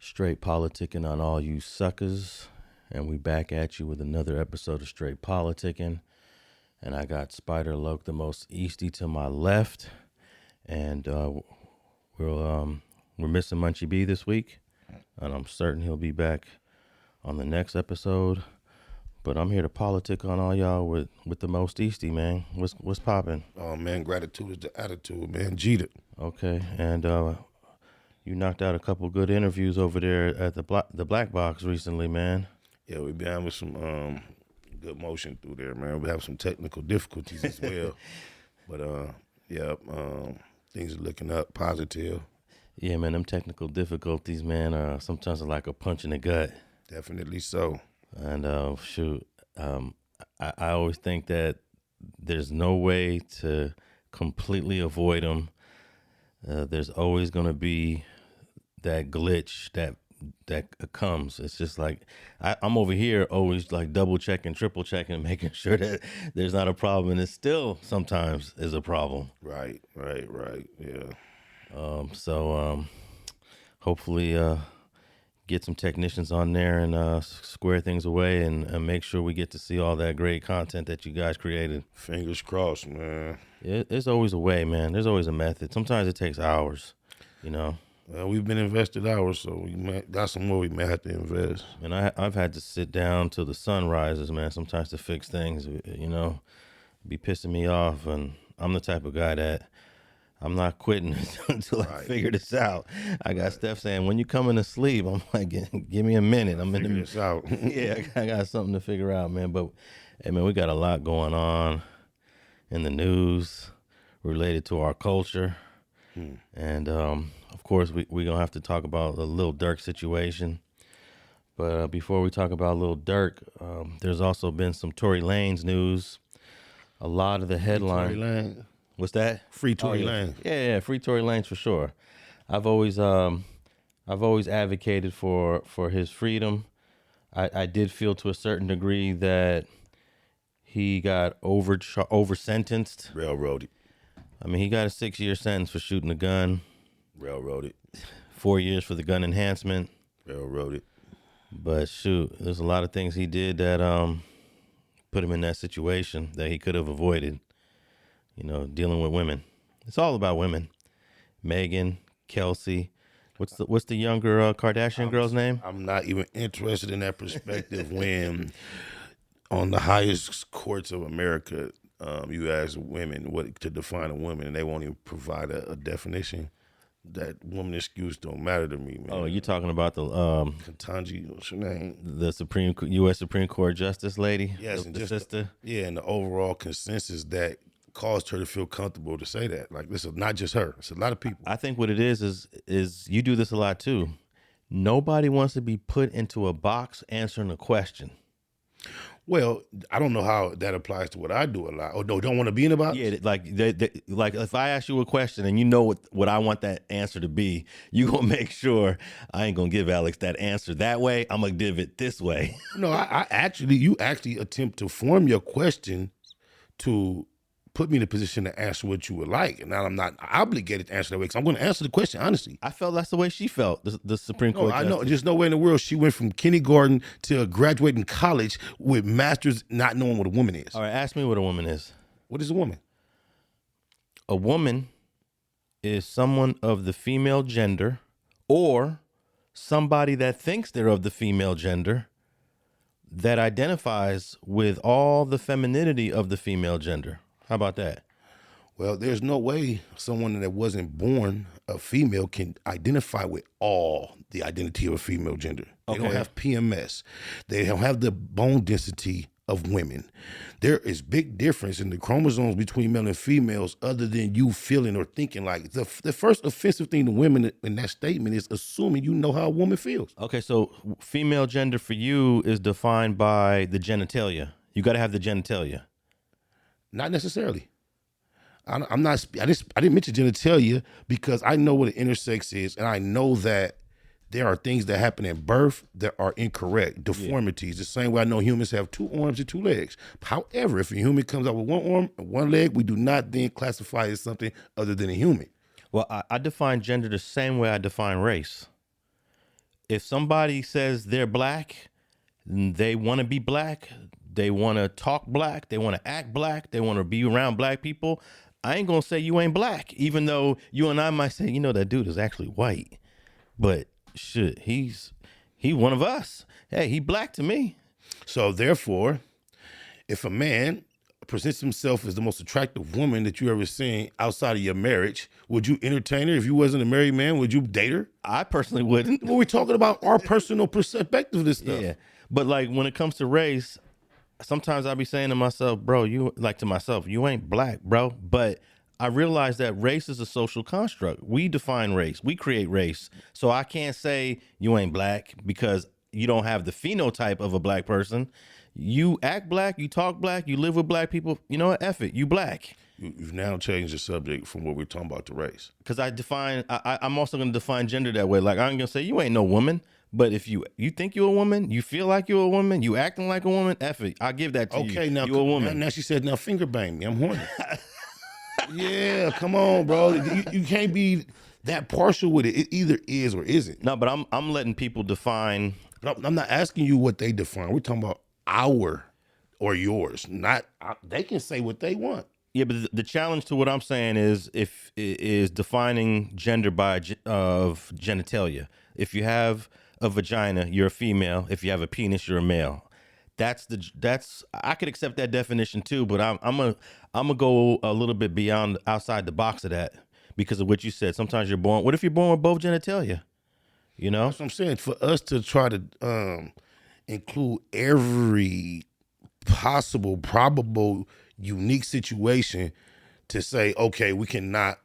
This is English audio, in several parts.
Straight Politicking on all you suckers. And we back at you with another episode of Straight Politicking. And I got Spider Loke, the most easty, to my left. And we're missing Munchie B this week. And I'm certain he'll be back on the next episode. But I'm here to politic on all y'all with the most easty, man. What's popping? Oh, man, gratitude is the attitude, man. Jeter. Okay, and you knocked out a couple good interviews over there at the Black Box recently, man. Yeah, we've been having some good motion through there, man. We have some technical difficulties as well. But, things are looking up, positive. Yeah, man, them technical difficulties, man, sometimes are like a punch in the gut. Definitely so. And, I always think that there's no way to completely avoid them. There's always going to be that glitch that comes. It's just like I'm over here always like double checking, triple checking, making sure that there's not a problem, and it still sometimes is a problem. Right. Yeah. So hopefully get some technicians on there and square things away and make sure we get to see all that great content that you guys created. Fingers crossed, man. There's always a way, man. There's always a method. Sometimes it takes hours, you know. Well, we've been invested hours, so we got some more we may have to invest. And I've had to sit down till the sun rises, man, sometimes to fix things, you know, be pissing me off. And I'm the type of guy that I'm not quitting until I figure this out. I got Steph saying, when you coming to sleep, I'm like, give me a minute. I'm in this out. Yeah, I got something to figure out, man. But, hey, man, we got a lot going on in the news related to our culture. And, of course, we're going to have to talk about the Lil Durk situation. But before we talk about Lil Durk, there's also been some Tory Lanez news. A lot of the headlines. Tory Lanez. What's that? Free Tory Lanez. Lanez. Yeah, free Tory Lanez for sure. I've always advocated for his freedom. I did feel to a certain degree that he got over sentenced. Railroaded. I mean, he got a 6-year sentence for shooting a gun. Railroaded. 4 years for the gun enhancement. Railroaded. But shoot, there's a lot of things he did that put him in that situation that he could have avoided. You know, dealing with women. It's all about women. Megan, Kelsey. What's the younger Kardashian girl's name? I'm not even interested in that perspective when on the highest courts of America, you ask women what to define a woman and they won't even provide a definition. That woman excuse don't matter to me, man. Oh, you're talking about the Ketanji, what's her name? The U.S. Supreme Court Justice lady? Yes, the sister? And the overall consensus that caused her to feel comfortable to say that. Like, this is not just her. It's a lot of people. I think what it is you do this a lot too. Nobody wants to be put into a box answering a question. Well, I don't know how that applies to what I do a lot. Oh, no, don't want to be in a box? Yeah, like like if I ask you a question and you know what I want that answer to be, you gonna make sure I ain't gonna give Alex that answer that way. I'm gonna give it this way. No, you actually attempt to form your question to put me in a position to answer what you would like. And now I'm not obligated to answer that way because I'm going to answer the question honestly. I felt that's the way she felt, the Supreme Court I justice. know. There's no way in the world she went from kindergarten to graduating college with masters not knowing what a woman is. All right, ask me what a woman is. What is a woman? A woman is someone of the female gender or somebody that thinks they're of the female gender that identifies with all the femininity of the female gender. How about that? Well, there's no way someone that wasn't born a female can identify with all the identity of a female gender. They don't have PMS. They don't have the bone density of women. There is big difference in the chromosomes between male and females other than you feeling or thinking like. The first offensive thing to women in that statement is assuming you know how a woman feels. Okay, so female gender for you is defined by the genitalia. You got to have the genitalia. Not necessarily. I didn't mention genitalia because I know what an intersex is, and I know that there are things that happen at birth that are incorrect, deformities. The same way I know humans have 2 arms and 2 legs. However, if a human comes out with 1 arm and 1 leg, we do not then classify it as something other than a human. Well, I define gender the same way I define race. if somebody says they're black, they want to be black, they want to talk black, they want to act black, they want to be around black people, I ain't gonna say you ain't black, even though you and I might say, that dude is actually white, but shit, he one of us. Hey, he black to me. So therefore, if a man presents himself as the most attractive woman that you ever seen outside of your marriage, would you entertain her? If you wasn't a married man, would you date her? I personally wouldn't. Well, we're talking about our personal perspective of this stuff. Yeah, but like when it comes to race, sometimes I be saying to myself, bro, you ain't black, bro. But I realize that race is a social construct. We define race. We create race. So I can't say you ain't black because you don't have the phenotype of a black person. You act black, you talk black, you live with black people. You know what? F it, you black. You've now changed the subject from what we're talking about to race. Because I'm also going to define gender that way. Like, I'm going to say you ain't no woman. But if you think you're a woman, you feel like you're a woman, you acting like a woman, F it, I'll give that to you. Okay, now you're a woman. Now she said, now finger bang me. I'm horny. Yeah, come on, bro. You can't be that partial with it. It either is or isn't. No, but I'm letting people define. I'm not asking you what they define. We're talking about our or yours. Not they can say what they want. Yeah, but the challenge to what I'm saying is defining gender by of genitalia. If you have a vagina, you're a female. If you have a penis, you're a male. That's I could accept that definition too, but I'm gonna go a little bit beyond outside the box of that because of what you said. Sometimes you're born. What if you're born with both genitalia? That's what I'm saying. For us to try to include every possible, probable, unique situation to say, okay, we cannot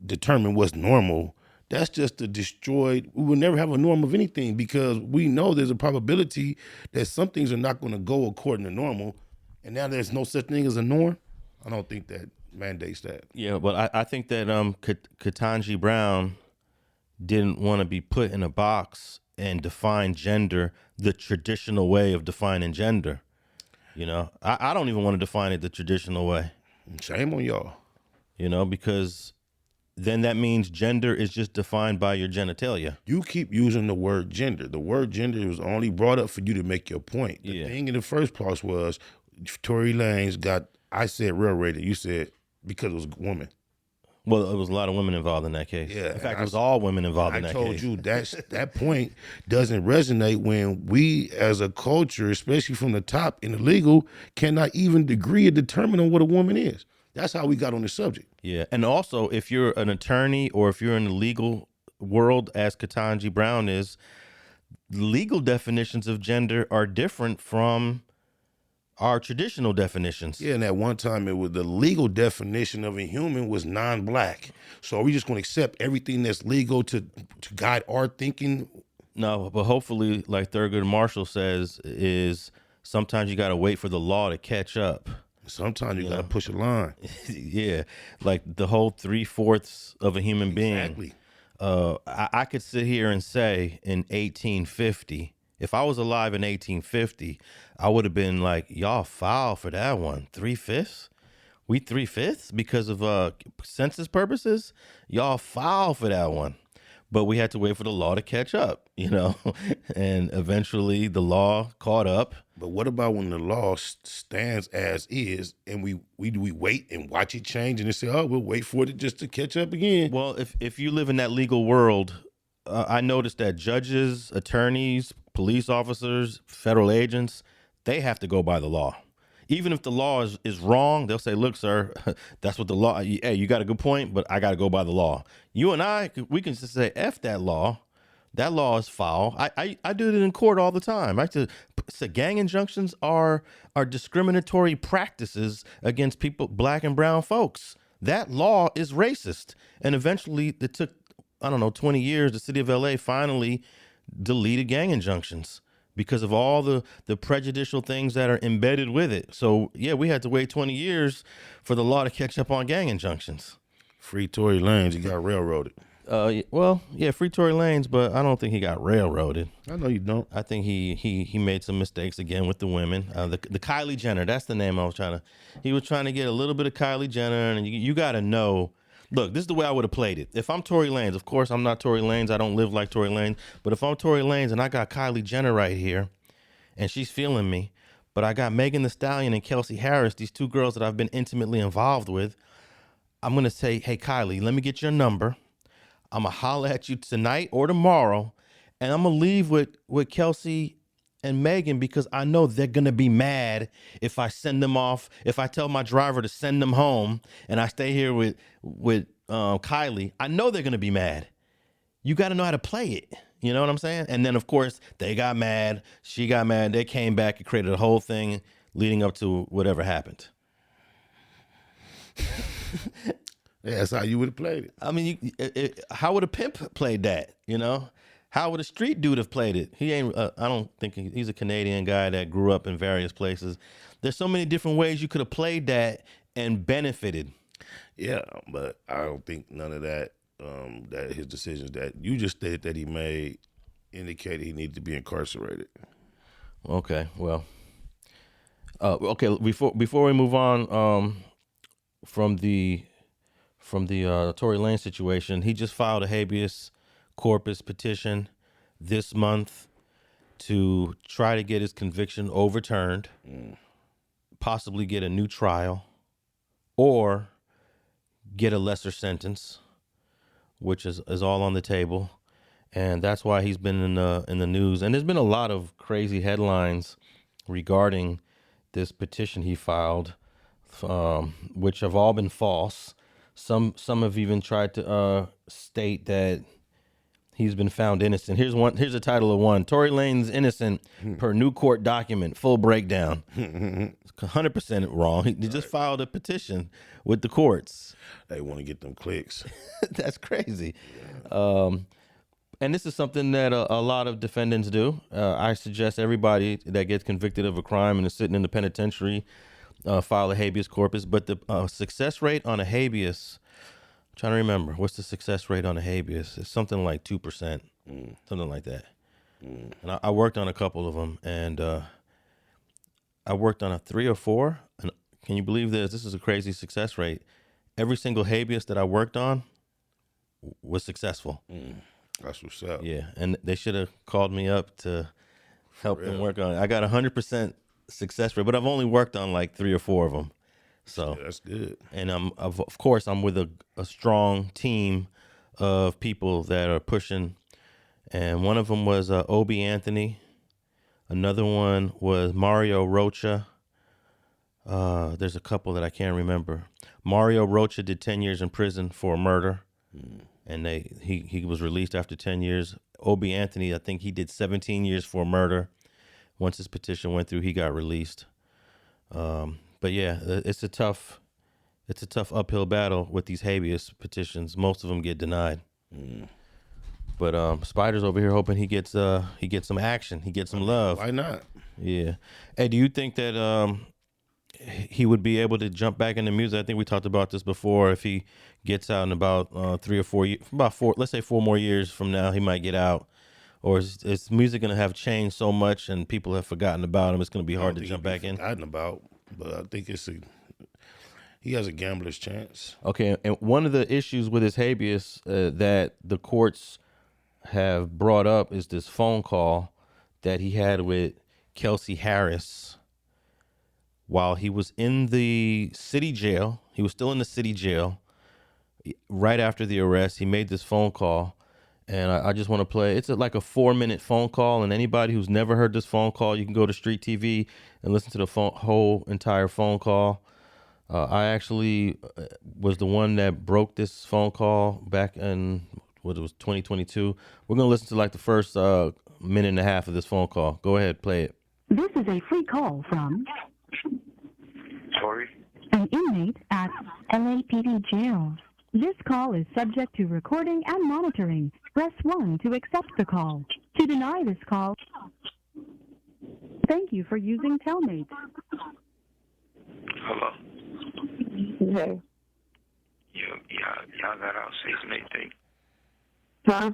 determine what's normal. That's just a destroyed. We will never have a norm of anything because we know there's a probability that some things are not going to go according to normal. And now there's no such thing as a norm. I don't think that mandates that. Yeah, but I think that Ketanji Brown didn't want to be put in a box and define gender the traditional way of defining gender. I don't even want to define it the traditional way. Shame on y'all. Because then that means gender is just defined by your genitalia. You keep using the word gender. The word gender was only brought up for you to make your point. The thing in the first place was Tory Lanez got, I said railroaded. You said because it was a woman. Well, it was a lot of women involved in that case. Yeah, in fact, it was all women involved in that case. I told you that point doesn't resonate when we as a culture, especially from the top in the legal, cannot even degree or determine on what a woman is. That's how we got on the subject. Yeah, and also if you're an attorney or if you're in the legal world, as Ketanji Brown is, legal definitions of gender are different from our traditional definitions. Yeah, and at one time it was the legal definition of a human was non-black. So are we just going to accept everything that's legal to guide our thinking? No, but hopefully, like Thurgood Marshall says, is sometimes you got to wait for the law to catch up. Sometimes you got to push a line. Yeah, like the whole 3/4 of a human being. Exactly. I could sit here and say in 1850, if I was alive in 1850, I would have been like, y'all foul for that one. 3/5? We 3/5 because of census purposes? Y'all foul for that one. But we had to wait for the law to catch up, and eventually the law caught up. But what about when the law stands as is and we wait and watch it change and they say, oh, we'll wait for it just to catch up again? Well, if you live in that legal world, I noticed that judges, attorneys, police officers, federal agents, they have to go by the law. Even if the law is wrong, they'll say, look, sir, that's what the law, hey, you got a good point, but I got to go by the law. You and I, we can just say, F that law. That law is foul. I do it in court all the time. So gang injunctions are discriminatory practices against people, black and brown folks. That law is racist. And eventually it took, 20 years, the city of LA finally deleted gang injunctions because of all the prejudicial things that are embedded with it. So, yeah, we had to wait 20 years for the law to catch up on gang injunctions. Free Tory Lanez, he got railroaded. Free Tory Lanez, but I don't think he got railroaded. I know you don't. I think he made some mistakes again with the women. The Kylie Jenner, that's the name I was he was trying to get a little bit of Kylie Jenner, and you got to know Look, this is the way I would have played it. If I'm Tory Lanez, of course I'm not Tory Lanez. I don't live like Tory Lanez. But if I'm Tory Lanez and I got Kylie Jenner right here, and she's feeling me, but I got Megan Thee Stallion and Kelsey Harris, these two girls that I've been intimately involved with, I'm going to say, hey, Kylie, let me get your number. I'm going to holler at you tonight or tomorrow, and I'm going to leave with Kelsey and Megan because I know they're going to be mad if I send them off, if I tell my driver to send them home and I stay here with Kylie. I know they're going to be mad. You got to know how to play it. You know what I'm saying? And then, of course, they got mad. She got mad. They came back and created a whole thing leading up to whatever happened. Yeah, that's how you would have played it. I mean, how would a pimp played that? You know, how would a street dude have played it? He ain't. I don't think he's a Canadian guy that grew up in various places. There's so many different ways you could have played that and benefited. Yeah, but I don't think none of that. That his decisions that you just stated that he made indicated he needed to be incarcerated. Okay, well, okay. Before we move on from the Tory Lanez situation, he just filed a habeas corpus petition this month to try to get his conviction overturned, possibly get a new trial, or get a lesser sentence, which is all on the table. And that's why he's been in the news. And there's been a lot of crazy headlines regarding this petition he filed, which have all been false. Some have even tried to state that he's been found innocent. Here's the title of one: Tory Lanez innocent per new court document. Full breakdown. 100% wrong. He just filed a petition with the courts. They want to get them clicks. That's crazy. And this is something that a lot of defendants do. I suggest everybody that gets convicted of a crime and is sitting in the penitentiary file a habeas corpus. But the success rate on a habeas, I'm trying to remember, what's the success rate on a habeas? It's something like 2%, something like that. And I worked on a couple of them, and I worked on a 3 or 4. And can you believe this? This is a crazy success rate. Every single habeas that I worked on was successful. That's what's up. Yeah, and they should have called me up to help them work on it. I got 100% success rate, but I've only worked on like 3 or 4 of them. So yeah, that's good. And of course I'm with a strong team of people that are pushing. And one of them was Obi Anthony. Another one was Mario Rocha. There's a couple that I can't remember. Mario Rocha did 10 years in prison for murder. And he was released after 10 years. Obi Anthony, I think he did 17 years for murder. Once his petition went through, he got released. But yeah, it's a tough uphill battle with these habeas petitions. Most of them get denied. But Spider's over here hoping he gets some action. He gets some love. Why not? Yeah. Hey, do you think that he would be able to jump back into music? I think we talked about this before. If he gets out in about 3 or 4 years, let's say 4 more years from now, he might get out. Or is music going to have changed so much and people have forgotten about him? It's going to be hard to jump back in. Forgotten about, but I think he has a gambler's chance. Okay, and one of the issues with his habeas that the courts have brought up is this phone call that he had with Kelsey Harris while he was in the city jail. He was still in the city jail right after the arrest. He made this phone call, and I just want to play. It's like a 4-minute phone call, and anybody who's never heard this phone call, you can go to Street TV and listen to the whole entire phone call. I actually was the one that broke this phone call back in, what it was, 2022. We're going to listen to like the first minute and a half of this phone call. Go ahead, play it. This is a free call from Tory? an inmate at LAPD jail. This call is subject to recording and monitoring. Press 1 to accept the call. To deny this call, thank you for using Telmate. Hello? Hey. Y'all got out safe and everything? Huh?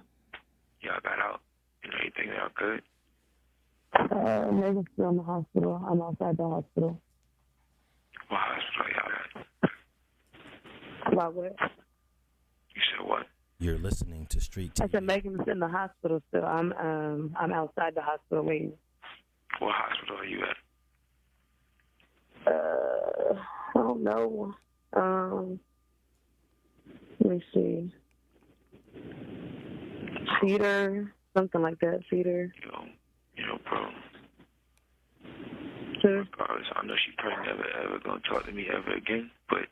Y'all got out and everything y'all good? Megan's still in the hospital. I'm outside the hospital. What hospital y'all at? About what? You're listening to Street TV. I said Megan's in the hospital still. I'm outside the hospital waiting. What hospital are you at? I don't know. Let me see. Cedar, something like that. Cedar. Bro. Sure. Regardless, I know she probably never ever gonna talk to me ever again, but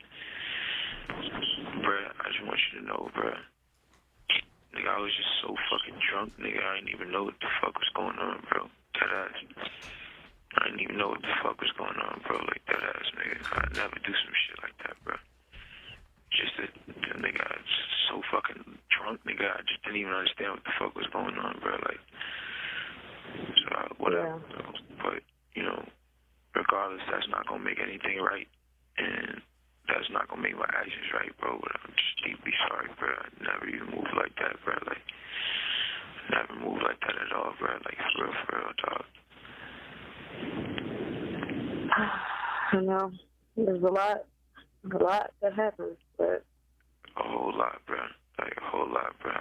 bruh, I just want you to know, bruh. Nigga, I was just so fucking drunk, nigga. I didn't even know what the fuck was going on, bro. That ass. I didn't even know what the fuck was going on, bro. Like that ass, nigga. I'd never do some shit like that, bro. Just that, nigga, I was so fucking drunk, nigga. I just didn't even understand what the fuck was going on, bro. Like, so whatever. Yeah. Bro. But regardless, that's not gonna make anything right, and that's not gonna make my actions right, bro. But I'm just deeply sorry, bro. I never even moved like that, bro. Like, never moved like that at all, bro. Like, for real, dog. I know. There's a lot that happens, but A whole lot, bro. Like, a whole lot, bro. I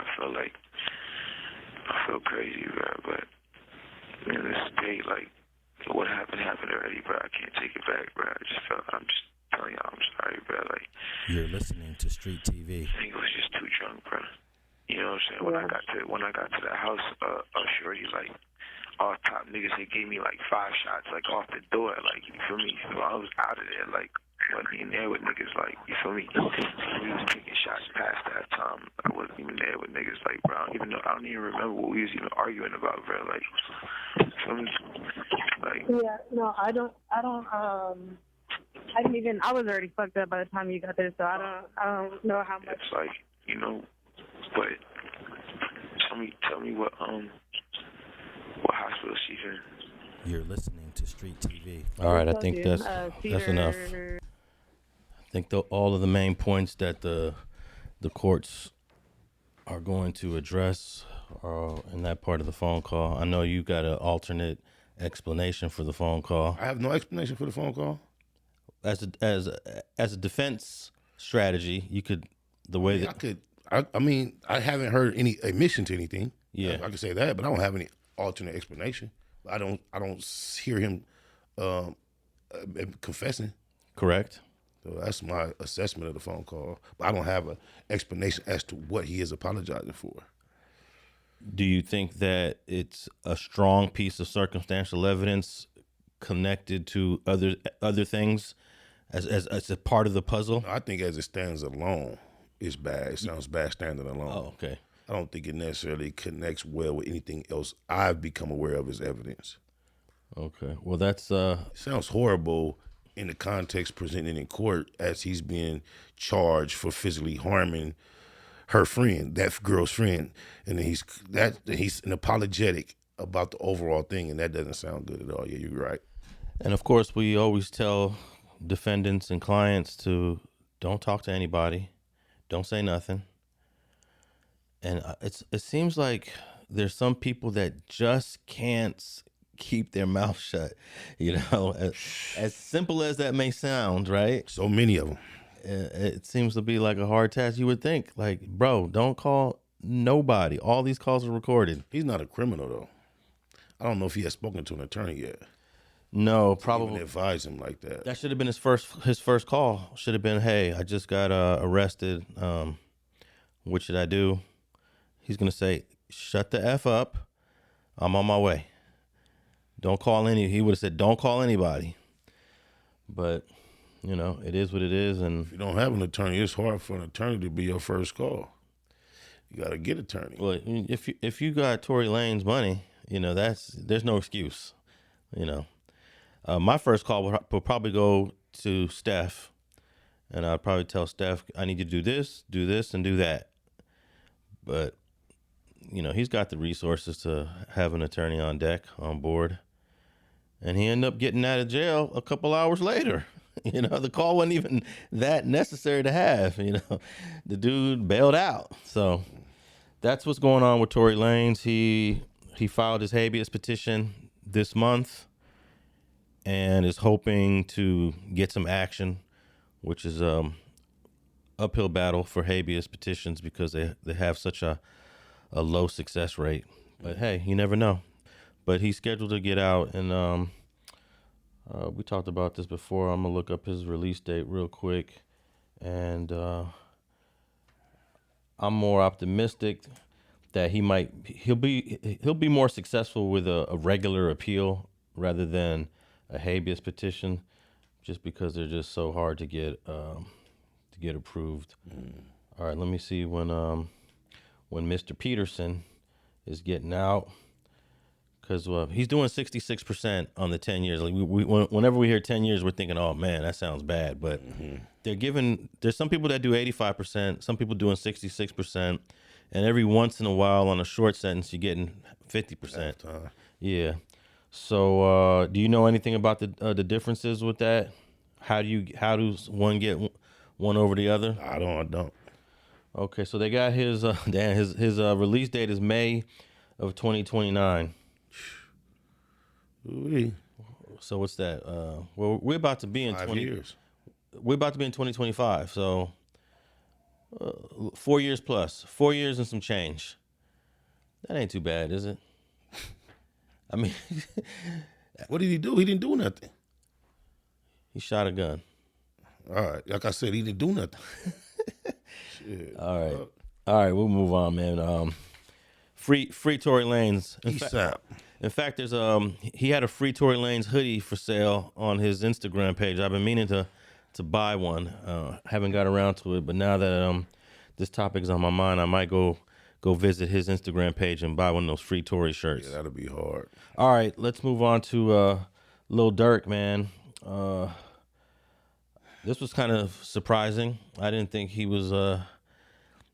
feel crazy, bro. But in this state, like, what happened already, bro. I can't take it back, bro. I'm just telling y'all, I'm sorry, bro. Like, You're listening to Street TV. I think I was just too drunk, bro. You know what I'm saying? When I got to the house, shorty, like, all top niggas, they gave me like 5 shots, like, off the door, like, you feel me? So I was out of there, like, wasn't in there with niggas, like, you feel me? We was taking shots past that time. I wasn't even there with niggas, like, bro. I don't even remember what we was even arguing about, bro. Like, you feel me? Like, yeah, no, I was already fucked up by the time you got there, so I don't know how much. it's like, but tell me what hospital she's in. You're listening to Street TV. All right, I think that's enough. I think all of the main points that the courts are going to address are in that part of the phone call. I know you got an alternate explanation for the phone call. I have no explanation for the phone call. As a defense strategy, you could I mean, I haven't heard any admission to anything. Yeah, I can say that, but I don't have any alternate explanation. I don't hear him confessing. correct. So that's my assessment of the phone call. But I don't have an explanation as to what he is apologizing for. Do you think that it's a strong piece of circumstantial evidence connected to other things as a part of the puzzle? I think as it stands alone, it's bad. It sounds bad standing alone. Oh, okay. I don't think it necessarily connects well with anything else I've become aware of as evidence. Okay. Well, that's It sounds horrible in the context presented in court as he's being charged for physically harming her friend, that girl's friend, and then he's an apologetic about the overall thing, and that doesn't sound good at all. Yeah, you're right. And of course, we always tell defendants and clients to don't talk to anybody, don't say nothing. And it seems like there's some people that just can't keep their mouth shut. As simple as that may sound, right? So many of them. It seems to be like a hard task. You would think, like, bro, don't call nobody. All these calls are recorded. He's not a criminal, though. I don't know if he has spoken to an attorney yet. No, probably even advise him like that. That should have been his first call. Should have been, hey, I just got arrested. What should I do? He's gonna say, shut the F up. I'm on my way. Don't call he would have said, don't call anybody. But, it is what it is. And if you don't have an attorney, it's hard for an attorney to be your first call. You got to get an attorney. Well, if you got Tory Lanez money, there's no excuse. My first call will probably go to Steph, and I'd probably tell Steph, I need you to do this, and do that. But, he's got the resources to have an attorney on deck, on board. And he ended up getting out of jail a couple hours later. The call wasn't even that necessary to have. The dude bailed out. So that's what's going on with Tory Lanez. He filed his Habeas petition this month and is hoping to get some action, which is uphill battle for habeas petitions because they have such a low success rate. But hey, you never know. But he's scheduled to get out, and we talked about this before. I'm gonna look up his release date real quick, and I'm more optimistic that he'll be more successful with a regular appeal rather than a habeas petition, just because they're just so hard to get approved. All right, let me see when Mr. Peterson is getting out, because he's doing 66% on the 10 years. Like whenever we hear 10 years, we're thinking, oh man, that sounds bad. But there's some people that do 85%, some people doing 66%, and every once in a while on a short sentence, you're getting 50%. Yeah. So do you know anything about the differences with that? How does one get one over the other? I don't. Okay, so they got his release date is May of 2029. Ooh-wee. So what's that? Well, we're about to be in 5 years. We're about to be in 2025. So 4 years plus, 4 years and some change. That ain't too bad, is it? I mean, What did he do? He didn't do nothing. he shot a gun. All right, like I said, he didn't do nothing. Shit. All right, we'll move on, man. Free Tory Lanez. In fact, there's he had a free Tory Lanez hoodie for sale on his Instagram page. I've been meaning to buy one. Haven't got around to it, but now that this topic is on my mind, I might go visit his Instagram page and buy one of those free Tory shirts. Yeah, that'll be hard. All right, let's move on to Lil Durk, man. This was kind of surprising. I didn't think he was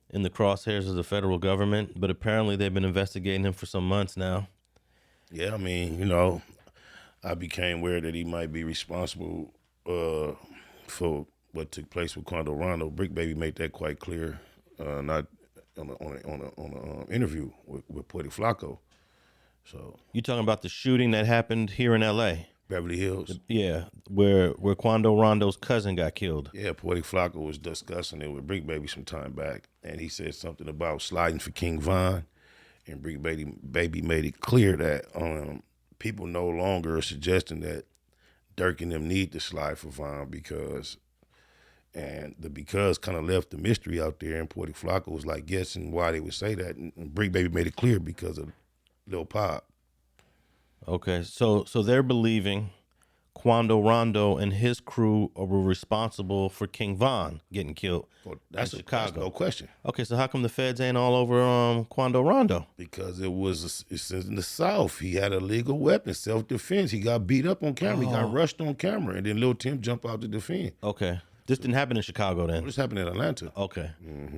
in the crosshairs of the federal government, but apparently they've been investigating him for some months now. Yeah, I mean, I became aware that he might be responsible for what took place with Quando Rondo. Brick Baby made that quite clear, not on an interview with Puerto Flacco. So You talking about the shooting that happened here in L.A.? Beverly Hills. Yeah, where Quando Rondo's cousin got killed. Yeah, Puerto Flacco was discussing it with Brick Baby some time back, and he said something about sliding for King Von, and Brick Baby made it clear that people no longer are suggesting that Dirk and them need to slide for Von because kind of left the mystery out there, and Puerto Flacco was like guessing why they would say that, and Brick Baby made it clear because of Lil Pop. Okay, so they're believing Quando Rondo and his crew were responsible for King Von getting killed in Chicago. That's no question. Okay, so how come the feds ain't all over Quando Rondo? Because it's in the South. He had a legal weapon, self-defense. He got beat up on camera. He got rushed on camera, and then Lil Tim jumped out to defend. Okay, this didn't happen in Chicago then. This happened in Atlanta. Okay,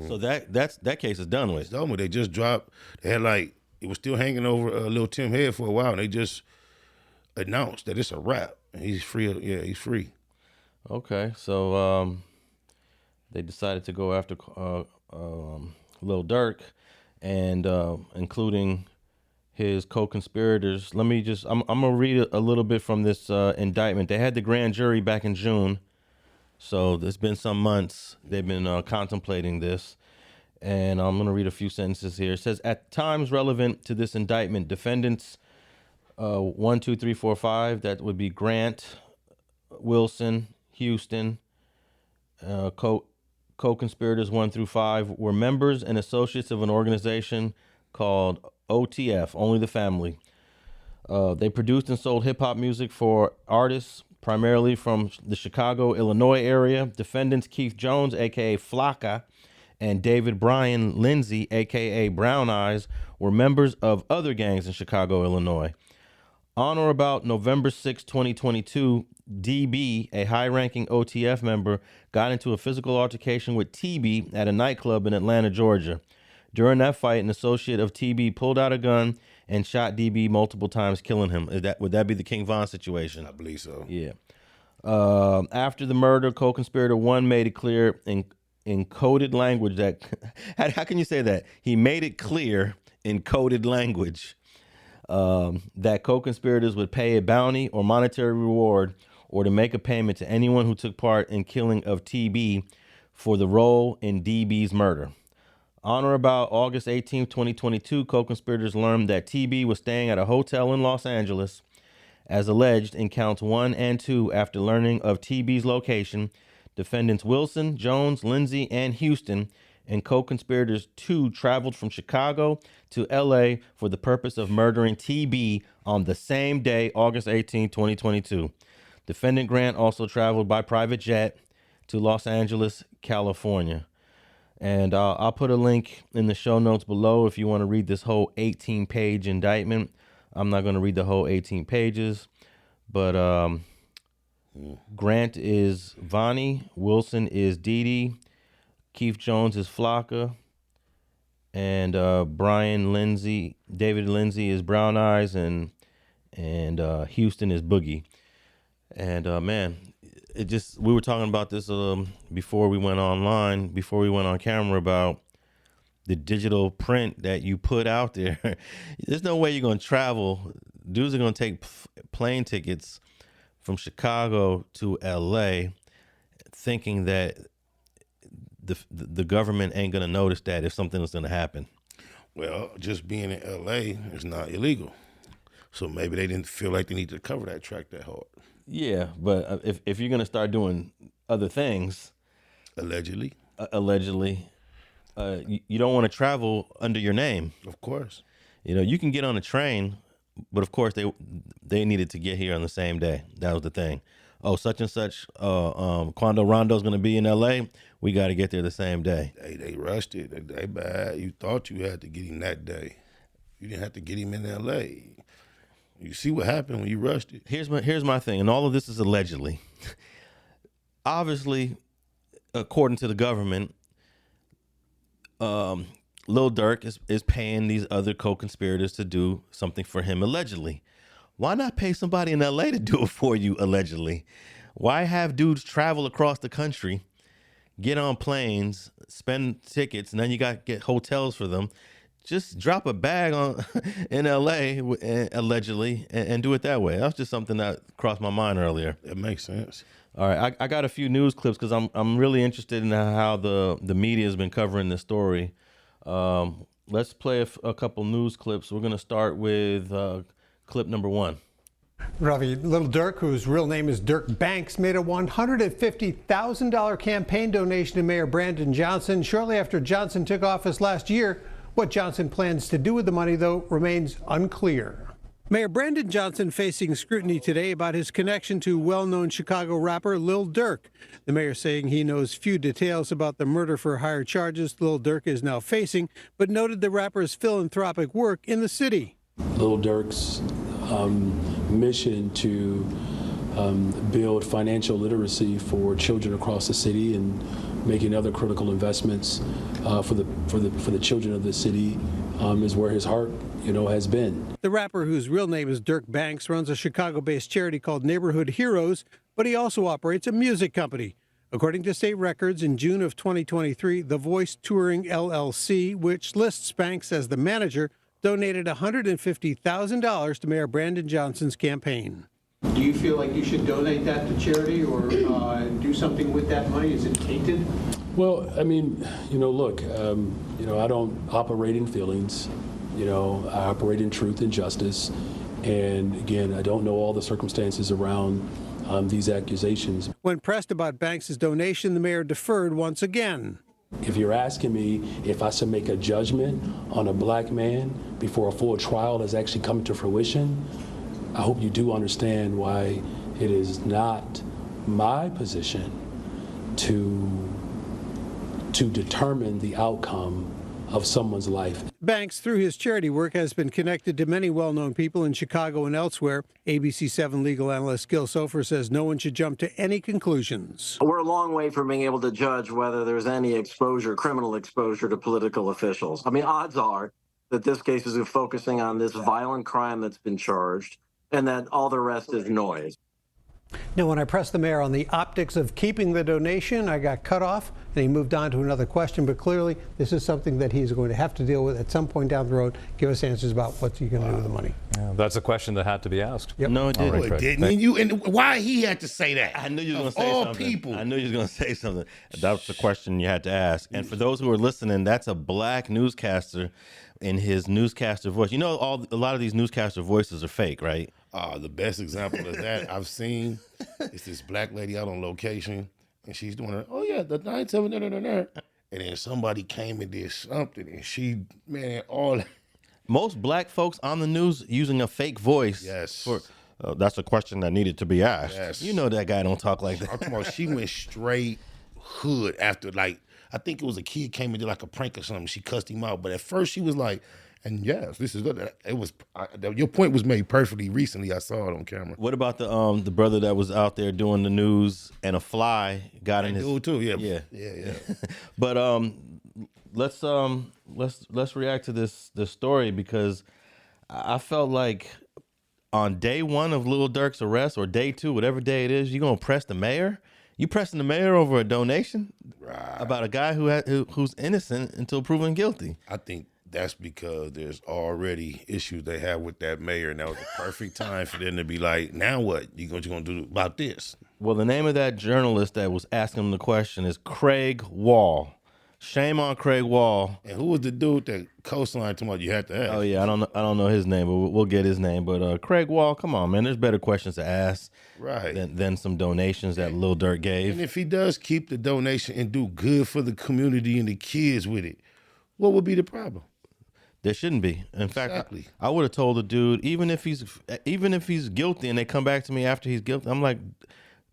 so that case is done with. It's done with. They just dropped. They had it was still hanging over Lil Tim head for a while, and they just announced that it's a wrap. And he's free. Yeah, he's free. Okay, so they decided to go after Lil Durk and including his co-conspirators. I'm gonna read a little bit from this indictment. They had the grand jury back in June, so it's been some months they've been contemplating this. And I'm going to read a few sentences here. It says, at times relevant to this indictment, defendants 1, 2, 3, 4, 5, that would be Grant, Wilson, Houston, co-conspirators 1 through 5, were members and associates of an organization called OTF, Only the Family. They produced and sold hip-hop music for artists primarily from the Chicago, Illinois area. Defendants Keith Jones, a.k.a. Flocka, and David Bryan Lindsay, a.k.a. Brown Eyes, were members of other gangs in Chicago, Illinois. On or about November 6, 2022, DB, a high-ranking OTF member, got into a physical altercation with TB at a nightclub in Atlanta, Georgia. During that fight, an associate of TB pulled out a gun and shot DB multiple times, killing him. Would that be the King Von situation? I believe so. Yeah. After the murder, co-conspirator 1 made it clear in coded language that how can you say that? He made it clear in coded language that co-conspirators would pay a bounty or monetary reward or to make a payment to anyone who took part in killing of TB for the role in DB's murder. On or about August 18, 2022, co-conspirators learned that TB was staying at a hotel in Los Angeles, as alleged in counts 1 and 2. After learning of TB's location, defendants Wilson, Jones, Lindsay, and Houston and co-conspirators 2 traveled from Chicago to LA for the purpose of murdering TB on the same day, August 18, 2022. Defendant Grant also traveled by private jet to Los Angeles, California. And I'll put a link in the show notes below if you want to read this whole 18-page indictment. I'm not going to read the whole 18 pages, but Grant is Vonnie, Wilson is Dee Dee, Keith Jones is Flocka, and David Lindsay is Brown Eyes, and Houston is Boogie. And man, we were talking about this before we went online, before we went on camera, about the digital print that you put out there. There's no way you're going to travel. Dudes are going to take plane tickets from Chicago to LA thinking that the government ain't going to notice that if something is going to happen. Well, just being in LA is not illegal. So maybe they didn't feel like they needed to cover that track that hard. Yeah, but if you're going to start doing other things, allegedly, you don't want to travel under your name. Of course. You know, you can get on a train, but of course they needed to get here on the same day. That was the thing. Oh, such and such, Quando Rondo is going to be in L.A. We got to get there the same day. They rushed it. They bad. You thought you had to get him that day. You didn't have to get him in L.A. You see what happened when you rushed it. Here's my thing, and all of this is allegedly. Obviously, according to the government, Lil Durk is paying these other co-conspirators to do something for him allegedly. Why not pay somebody in LA to do it for you allegedly? Why have dudes travel across the country, get on planes, spend tickets, and then you got to get hotels for them? Just drop a bag in LA allegedly and do it that way. That's just something that crossed my mind earlier. That makes sense. All right, I got a few news clips because I'm really interested in how the media has been covering this story. Let's play a couple news clips. We're gonna start with clip number 1. Ravi, Lil Dirk, whose real name is Dirk Banks, made a $150,000 campaign donation to Mayor Brandon Johnson shortly after Johnson took office last year. What Johnson plans to do with the money, though, remains unclear. Mayor Brandon Johnson facing scrutiny today about his connection to well-known Chicago rapper Lil Durk. The mayor saying he knows few details about the murder-for-hire charges Lil Durk is now facing, but noted the rapper's philanthropic work in the city. Lil Durk's mission to build financial literacy for children across the city and making other critical investments for the children of the city is where his heart, has been. The rapper, whose real name is Dirk Banks, runs a Chicago-based charity called Neighborhood Heroes, but he also operates a music company. According to state records, in June of 2023, The Voice Touring LLC, which lists Banks as the manager, donated $150,000 to Mayor Brandon Johnson's campaign. Do you feel like you should donate that to charity or do something with that money? Is it tainted? Well, I mean, look, I don't operate in feelings. I operate in truth and justice. And again, I don't know all the circumstances around these accusations. When pressed about Banks' donation, the mayor deferred once again. If you're asking me if I should make a judgment on a black man before a full trial has actually come to fruition, I hope you do understand why it is not my position to determine the outcome of someone's life. Banks, through his charity work, has been connected to many well-known people in Chicago and elsewhere. ABC 7 legal analyst Gil Sofer says no one should jump to any conclusions. We're a long way from being able to judge whether there's any exposure, criminal exposure to political officials. I mean, odds are that this case is focusing on this violent crime that's been charged and that all the rest is noise. Now, when I pressed the mayor on the optics of keeping the donation, I got cut off, and he moved on to another question. But clearly, this is something that he's going to have to deal with at some point down the road. Give us answers about what you're going to do with the money. Yeah, that's a question that had to be asked. Yep. No, it didn't. Right, it didn't. And you, and why he had to say that? I knew you were going to say all something. people. I knew you were going to say something. That's the question you had to ask. And for those who are listening, that's a black newscaster in his newscaster voice. You know, a lot of these newscaster voices are fake, right? The best example of that I've seen is this black lady out on location, and she's doing her, oh yeah, the 9-7, and then somebody came and did something, and she, man, all. Most black folks on the news using a fake voice. Yes. That's a question that needed to be asked. Yes. You know that guy don't talk like that. I'm talking about she went straight hood after, like, I think it was a kid came and did like a prank or something. She cussed him out, but at first she was like, and yes, this is good. It was your point was made perfectly recently. I saw it on camera. What about the brother that was out there doing the news and a fly got in his dude too? Yeah. But let's react to this story, because I felt like on day one of Lil Durk's arrest, or day two, whatever day it is, you gonna press the mayor? You pressing the mayor over a donation about a guy who's innocent until proven guilty? I think that's because there's already issues they have with that mayor, and that was the perfect time for them to be like, now what you gonna do about this? Well, the name of that journalist that was asking him the question is Craig Wall. Shame on Craig Wall. And who was the dude that co-signed to what you had to ask? Oh yeah, I don't know his name, but we'll get his name. But Craig Wall, come on, man, there's better questions to ask, right? Than some donations that Lil Dirk gave. And if he does keep the donation and do good for the community and the kids with it, what would be the problem? There shouldn't be. In fact, Exactly. I would have told the dude, even if he's guilty and they come back to me after he's guilty, I'm like,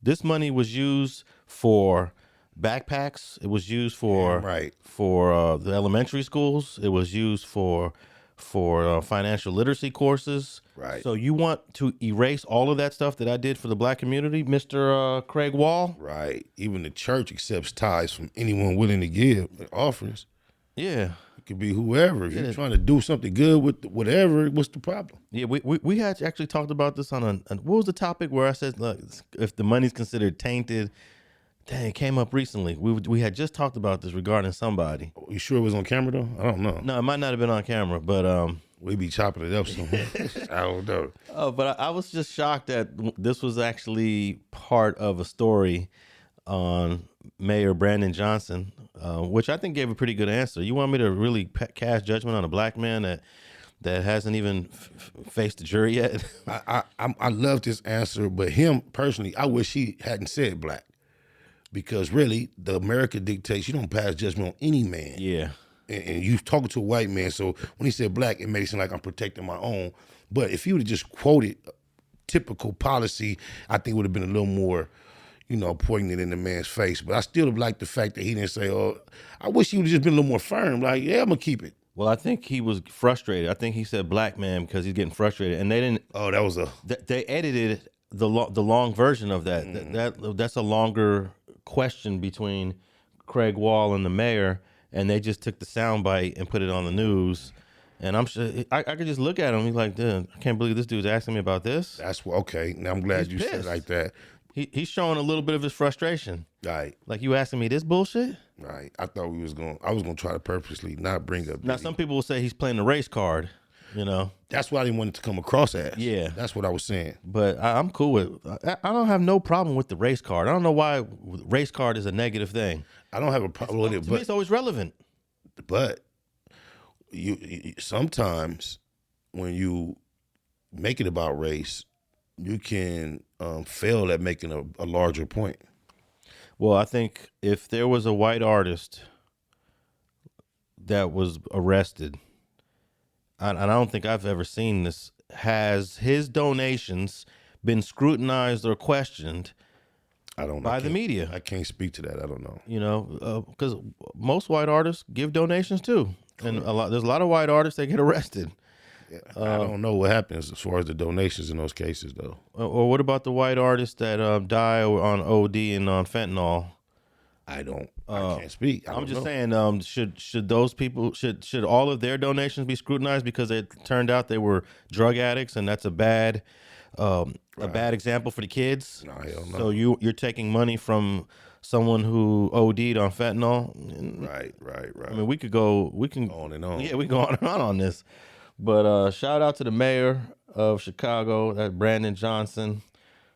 this money was used for backpacks. It was used for the elementary schools. It was used for financial literacy courses. Right. So you want to erase all of that stuff that I did for the black community, Mr. Craig Wall? Right. Even the church accepts tithes from anyone willing to give offerings. Yeah. It could be whoever. If you're trying to do something good with whatever, what's the problem? Yeah, we had actually talked about this on what was the topic where I said, look, if the money's considered tainted. Dang, it came up recently. We had just talked about this regarding somebody. You sure it was on camera though? I don't know. No, it might not have been on camera, but we be chopping it up somewhere. I don't know. Oh, but I was just shocked that this was actually part of a story on Mayor Brandon Johnson, which I think gave a pretty good answer. You want me to really cast judgment on a black man that hasn't even faced the jury yet? I love this answer, but him personally, I wish he hadn't said black. Because really, the America dictates you don't pass judgment on any man. Yeah. And you talking to a white man, so when he said black, it made it seem like I'm protecting my own. But if he would have just quoted typical policy, I think it would have been a little more, poignant in the man's face. But I still have liked the fact that he didn't say, oh, I wish he would have just been a little more firm. Like, yeah, I'm going to keep it. Well, I think he was frustrated. I think he said black man because he's getting frustrated. And they didn't. Oh, that was they edited the long version of that. That's a longer question between Craig Wall and the mayor, and they just took the soundbite and put it on the news. And I'm sure I could just look at him. He's like, dude, I can't believe this dude's asking me about this. That's okay. Now I'm glad you said it like that. He's showing a little bit of his frustration. Right. Like, you asking me this bullshit? Right. I thought I was gonna try to purposely not bring up. Now some people will say he's playing the race card. That's what I didn't want it to come across as. Yeah. That's what I was saying. But I'm cool with I don't have no problem with the race card. I don't know why race card is a negative thing. I don't have a problem with it. To me, it's always relevant. But you sometimes when you make it about race, you can fail at making a larger point. Well, I think if there was a white artist that was arrested, and I don't think I've ever seen this, has his donations been scrutinized or questioned by the media? I can't speak to that. I don't know. Because most white artists give donations too. And there's a lot of white artists that get arrested. Yeah, I don't know what happens as far as the donations in those cases, though. Or what about the white artists that die on OD and on fentanyl? I can't speak. I'm just saying, should those people should all of their donations be scrutinized because it turned out they were drug addicts, and that's a bad a bad example for the kids. No, hell no. So you're taking money from someone who OD'd on fentanyl. Right. I mean, we can go on and on. Yeah, we go on and on this. But shout out to the mayor of Chicago, that Brandon Johnson,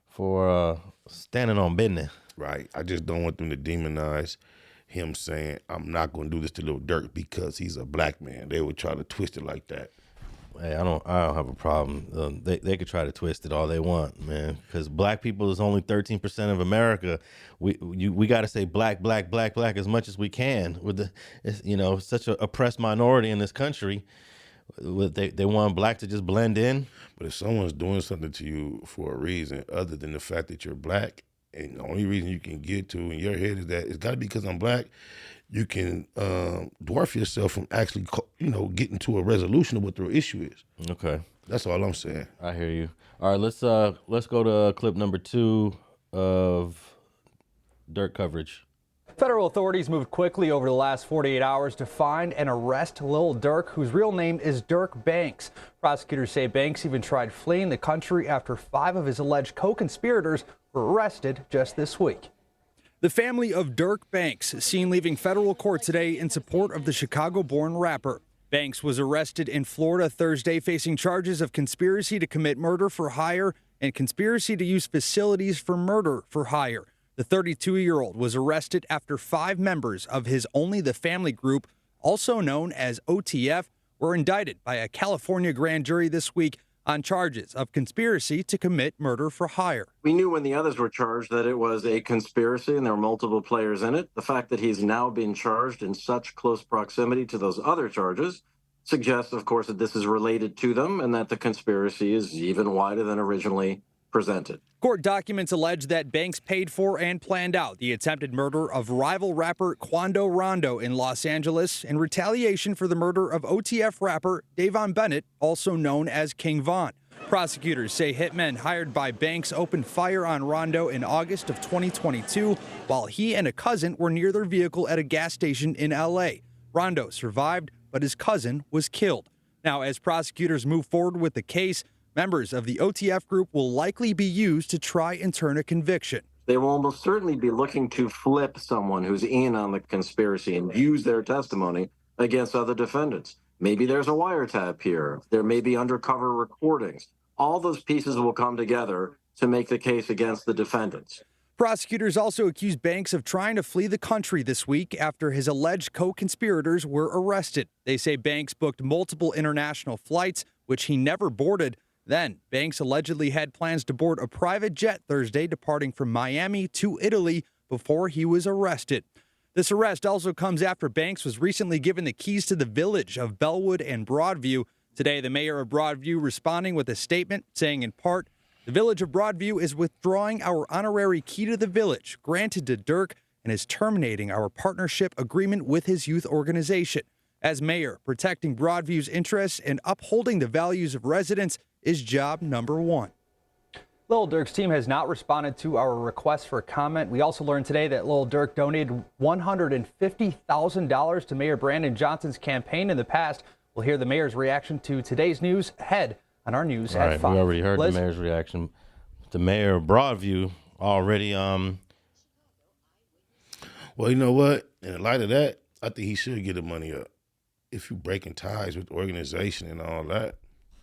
for standing on business. Right. I just don't want them to demonize him saying, I'm not going to do this to Lil Durk because he's a black man. They would try to twist it like that. Hey, I don't have a problem. They could try to twist it all they want, man. Because black people is only 13% of America. We got to say black as much as we can. With such an oppressed minority in this country, they want black to just blend in. But if someone's doing something to you for a reason other than the fact that you're black, and the only reason you can get to in your head is that it's got to be because I'm black, you can dwarf yourself from actually, getting to a resolution of what the issue is. Okay. That's all I'm saying. I hear you. All right, let's go to clip number 2 of Dirk coverage. Federal authorities moved quickly over the last 48 hours to find and arrest Lil Durk, whose real name is Dirk Banks. Prosecutors say Banks even tried fleeing the country after 5 of his alleged co-conspirators were arrested just this week. The family of Dirk Banks seen leaving federal court today in support of the Chicago-born rapper. Banks was arrested in Florida Thursday, facing charges of conspiracy to commit murder for hire and conspiracy to use facilities for murder for hire. The 32-year-old was arrested after 5 members of his Only the Family group, also known as OTF, were indicted by a California grand jury this week on charges of conspiracy to commit murder for hire. We knew when the others were charged that it was a conspiracy and there were multiple players in it. The fact that he's now been charged in such close proximity to those other charges suggests, of course, that this is related to them and that the conspiracy is even wider than originally presented. Court documents allege that Banks paid for and planned out the attempted murder of rival rapper Quando Rondo in Los Angeles in retaliation for the murder of OTF rapper Davon Bennett, also known as King Von. Prosecutors say hitmen hired by Banks opened fire on Rondo in August of 2022 while he and a cousin were near their vehicle at a gas station in L.A. Rondo survived, but his cousin was killed. Now, as prosecutors move forward with the case, members of the OTF group will likely be used to try and turn a conviction. They will almost certainly be looking to flip someone who's in on the conspiracy and use their testimony against other defendants. Maybe there's a wiretap here. There may be undercover recordings. All those pieces will come together to make the case against the defendants. Prosecutors also accused Banks of trying to flee the country this week after his alleged co-conspirators were arrested. They say Banks booked multiple international flights, which he never boarded. Then, Banks allegedly had plans to board a private jet Thursday, departing from Miami to Italy before he was arrested. This arrest also comes after Banks was recently given the keys to the village of Bellwood and Broadview. Today, the mayor of Broadview responding with a statement saying, in part, the village of Broadview is withdrawing our honorary key to the village granted to Dirk and is terminating our partnership agreement with his youth organization. As mayor, protecting Broadview's interests and upholding the values of residents is job number 1. Lil Durk's team has not responded to our request for comment. We also learned today that Lil Durk donated $150,000 to Mayor Brandon Johnson's campaign in the past. We'll hear the mayor's reaction to today's news ahead on our news at 5. We already heard Liz? the mayor's reaction. The mayor of Broadview already Well, you know what? In light of that, I think he should get the money up. If you're breaking ties with the organization and all that.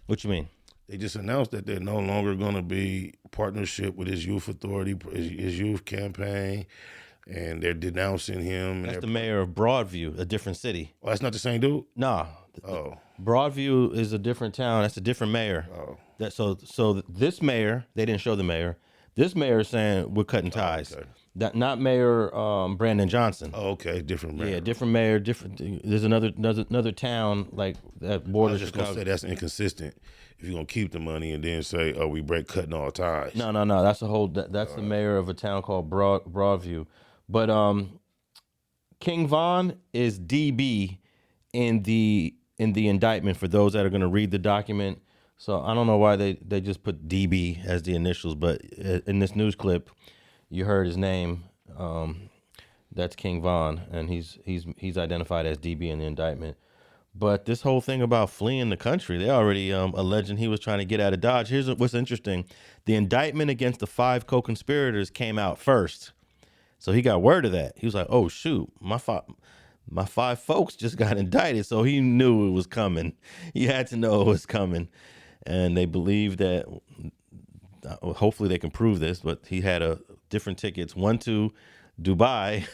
What you mean? They just announced that they're no longer going to be partnership with his youth authority, his youth campaign, and they're denouncing him. That's the mayor of Broadview, a different city. Oh, that's not the same dude? Nah. Oh. Broadview is a different town. That's a different mayor. Oh. So this mayor, they didn't show the mayor. This mayor is saying we're cutting ties. Okay. That not Mayor Brandon Johnson. Oh, okay, different mayor. Yeah, different mayor. Different. There's another town like that borders. I was just gonna say that's inconsistent. If you're gonna keep the money and then say, "Oh, we cutting all ties." No. That's a whole. That's the mayor of a town called Broadview. But King Von is DB in the indictment for those that are going to read the document. So I don't know why they just put DB as the initials, but in this news clip, you heard his name. That's King Von, and he's identified as DB in the indictment. But this whole thing about fleeing the country, they already alleging he was trying to get out of Dodge. Here's what's interesting. The indictment against the 5 co-conspirators came out first. So he got word of that. He was like, oh, shoot, my 5 folks just got indicted. So he knew it was coming. He had to know it was coming. And they believe that, hopefully they can prove this, but he had different tickets, one to Dubai,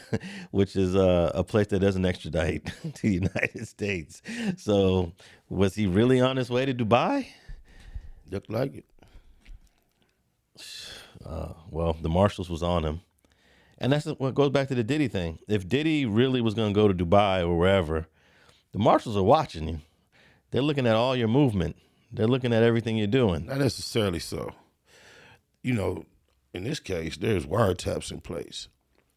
which is a place that doesn't extradite to the United States. So was he really on his way to Dubai? Looked like it. Well, the marshals was on him. And that's what goes back to the Diddy thing. If Diddy really was going to go to Dubai or wherever, the marshals are watching you. They're looking at all your movement. They're looking at everything you're doing. Not necessarily so. You know, in this case, there's wiretaps in place.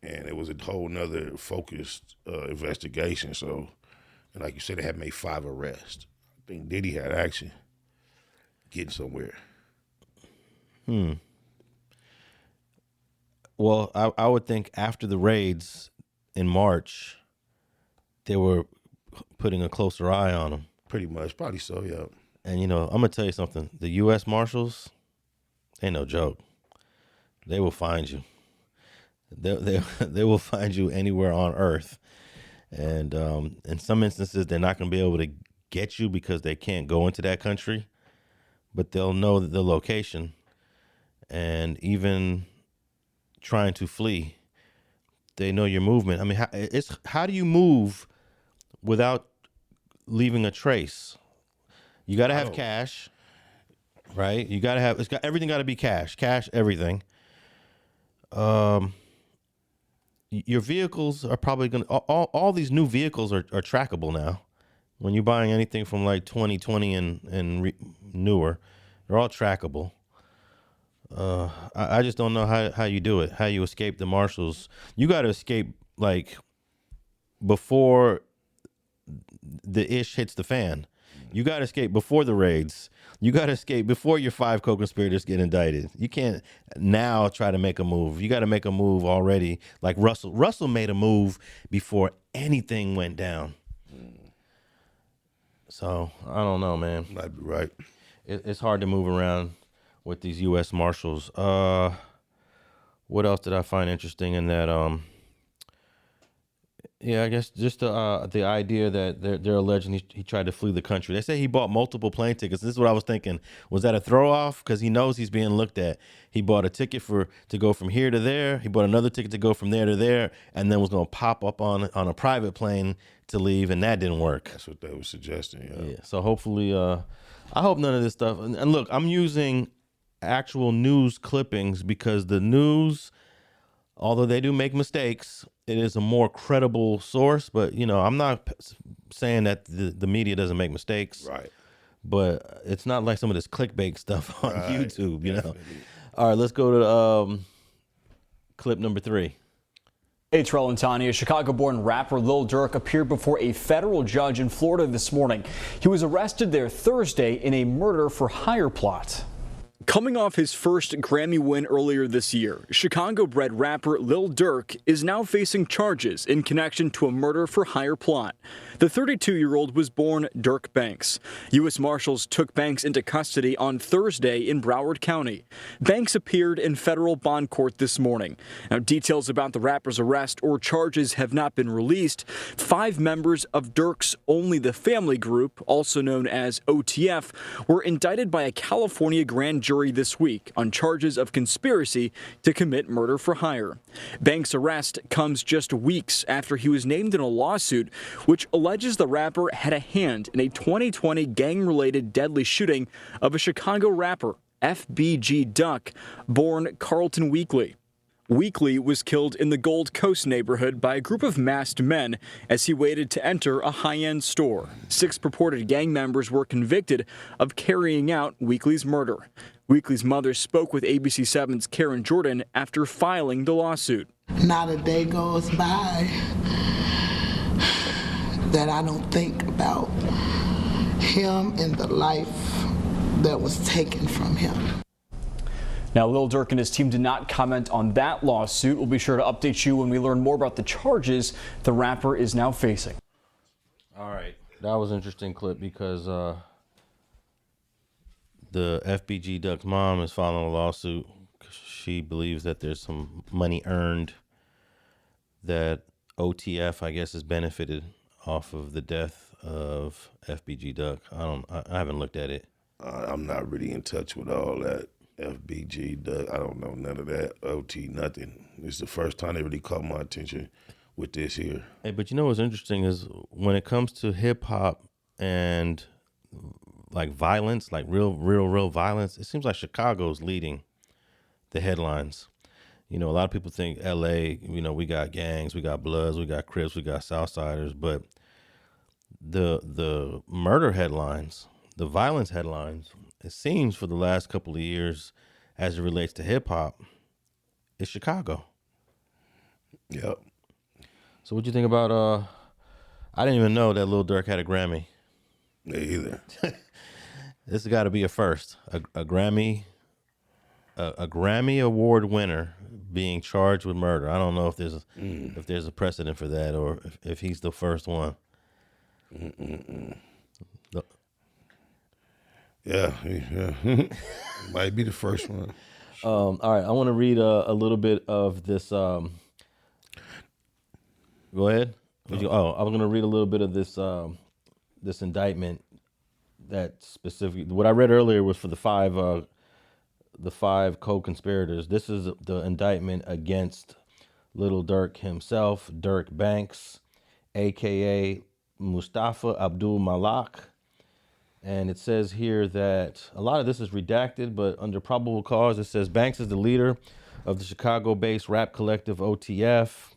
And it was a whole nother focused investigation. So, and like you said, they had made 5 arrests. I think Diddy had action getting somewhere. Well, I would think after the raids in March, they were putting a closer eye on him. Pretty much, probably so, yeah. And, you know, I'm going to tell you something. The U.S. Marshals, ain't no joke. They will find you. They will find you anywhere on earth. And in some instances, they're not going to be able to get you because they can't go into that country. But they'll know the location. And even trying to flee, they know your movement. I mean, how do you move without leaving a trace? You got to have cash, right? You got to have, everything got to be cash, everything. Your vehicles are probably going to, all these new vehicles are trackable now. When you're buying anything from like 2020 and newer, they're all trackable. I just don't know how you do it, how you escape the marshals. You got to escape like before the ish hits the fan. You got to escape before the raids. You got to escape before your 5 co-conspirators get indicted. You can't now try to make a move. You got to make a move already. Like Russell. Russell made a move before anything went down. So I don't know, man. Might be right. It's hard to move around with these U.S. Marshals. What else did I find interesting in that? Yeah, I guess just the idea that they're alleging he tried to flee the country. They say he bought multiple plane tickets. This is what I was thinking. Was that a throw off? Because he knows he's being looked at. He bought a ticket to go from here to there. He bought another ticket to go from there to there, and then was going to pop up on a private plane to leave, and that didn't work. That's what they were suggesting. Yeah. So hopefully, I hope none of this stuff. And look, I'm using actual news clippings because the news, although they do make mistakes, it is a more credible source. But, you know, I'm not saying that the media doesn't make mistakes. Right. But it's not like some of this clickbait stuff on YouTube, you know. Definitely. All right, let's go to clip number 3. Hey, Terrell and Tanya. Chicago-born rapper Lil Durk appeared before a federal judge in Florida this morning. He was arrested there Thursday in a murder-for-hire plot. Coming off his first Grammy win earlier this year, Chicago-bred rapper Lil Durk is now facing charges in connection to a murder-for-hire plot. The 32-year-old was born Dirk Banks. U.S. Marshals took Banks into custody on Thursday in Broward County. Banks appeared in federal bond court this morning. Now, details about the rapper's arrest or charges have not been released. 5 members of Dirk's Only the Family group, also known as OTF, were indicted by a California grand jury this week on charges of conspiracy to commit murder for hire. Banks' arrest comes just weeks after he was named in a lawsuit which alleges the rapper had a hand in a 2020 gang-related deadly shooting of a Chicago rapper, FBG Duck, born Carlton Weekly. Weekly was killed in the Gold Coast neighborhood by a group of masked men as he waited to enter a high-end store. 6 purported gang members were convicted of carrying out Weekly's murder. Weekly's mother spoke with ABC 7's Karen Jordan after filing the lawsuit. Not a day goes by that I don't think about him and the life that was taken from him. Now, Lil Durk and his team did not comment on that lawsuit. We'll be sure to update you when we learn more about the charges the rapper is now facing. All right. That was an interesting clip because the FBG Duck's mom is filing a lawsuit. She believes that there's some money earned that OTF, I guess, has benefited off of the death of FBG Duck. I haven't looked at it. I'm not really in touch with all that. FBG Duck, I don't know none of that. OT, nothing. It's the first time they really caught my attention with this here. Hey, but you know what's interesting is when it comes to hip hop and like violence, like real violence, it seems like Chicago's leading the headlines. You know, a lot of people think LA, you know, we got gangs, we got Bloods, we got Crips, we got Southsiders, but the murder headlines, the violence headlines, it seems for the last couple of years as it relates to hip hop, is Chicago. Yep. So what you think about I didn't even know that Lil Durk had a Grammy. Me either. This has got to be a first. A Grammy award winner being charged with murder. I don't know if there's a precedent for that or if he's the first one. Yeah. Might be the first one. All right, I want to read a little bit of this. Go ahead. I was going to read a little bit of this this indictment that specific. What I read earlier was for the five co-conspirators. This is the indictment against Lil Durk himself, Dirk Banks, aka Mustafa Abdul Malak. And it says here that a lot of this is redacted, but under probable cause, it says Banks is the leader of the Chicago-based rap collective OTF.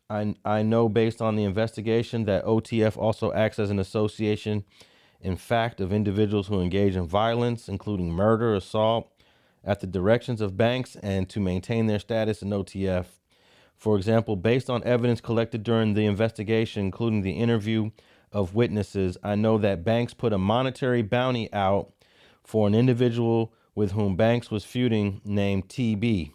I know based on the investigation that OTF also acts as an association in fact of individuals who engage in violence, including murder, assault, at the directions of Banks and to maintain their status in OTF. For example, based on evidence collected during the investigation, including the interview of witnesses, I know that Banks put a monetary bounty out for an individual with whom Banks was feuding named TB.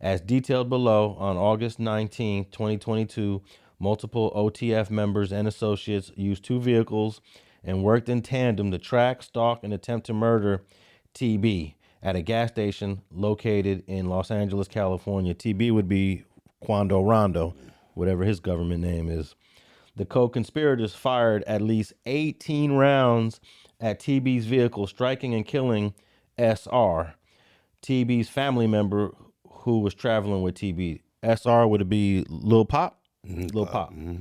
As detailed below, on August 19, 2022, multiple OTF members and associates used two vehicles and worked in tandem to track, stalk, and attempt to murder TB at a gas station located in Los Angeles, California. TB would be Quando Rondo, whatever his government name is. The co-conspirators fired at least 18 rounds at TB's vehicle, striking and killing SR, TB's family member who was traveling with TB. SR would it be Lil Pop? Lil Pop. Mm-hmm.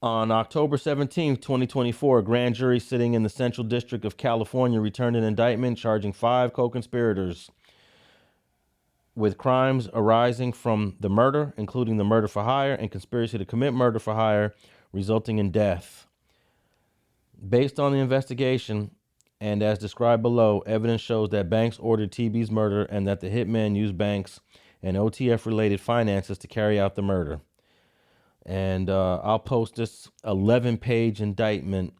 On October 17, 2024, a grand jury sitting in the Central District of California returned an indictment charging 5 co-conspirators with crimes arising from the murder, including the murder for hire and conspiracy to commit murder for hire, resulting in death. Based on the investigation, and as described below, evidence shows that Banks ordered TB's murder and that the hitman used Banks and OTF-related finances to carry out the murder. And I'll post this 11-page indictment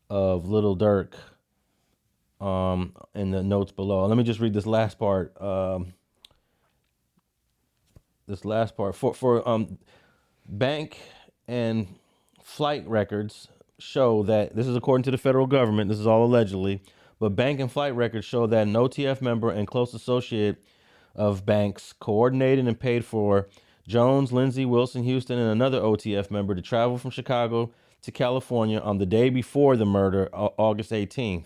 of Lil Durk in the notes below. Let me just read this last part. For bank and flight records show that, this is according to the federal government, this is all allegedly, but bank and flight records show that an OTF member and close associate of Banks coordinated and paid for Jones, Lindsay, Wilson, Houston, and another OTF member to travel from Chicago to California on the day before the murder, August 18th.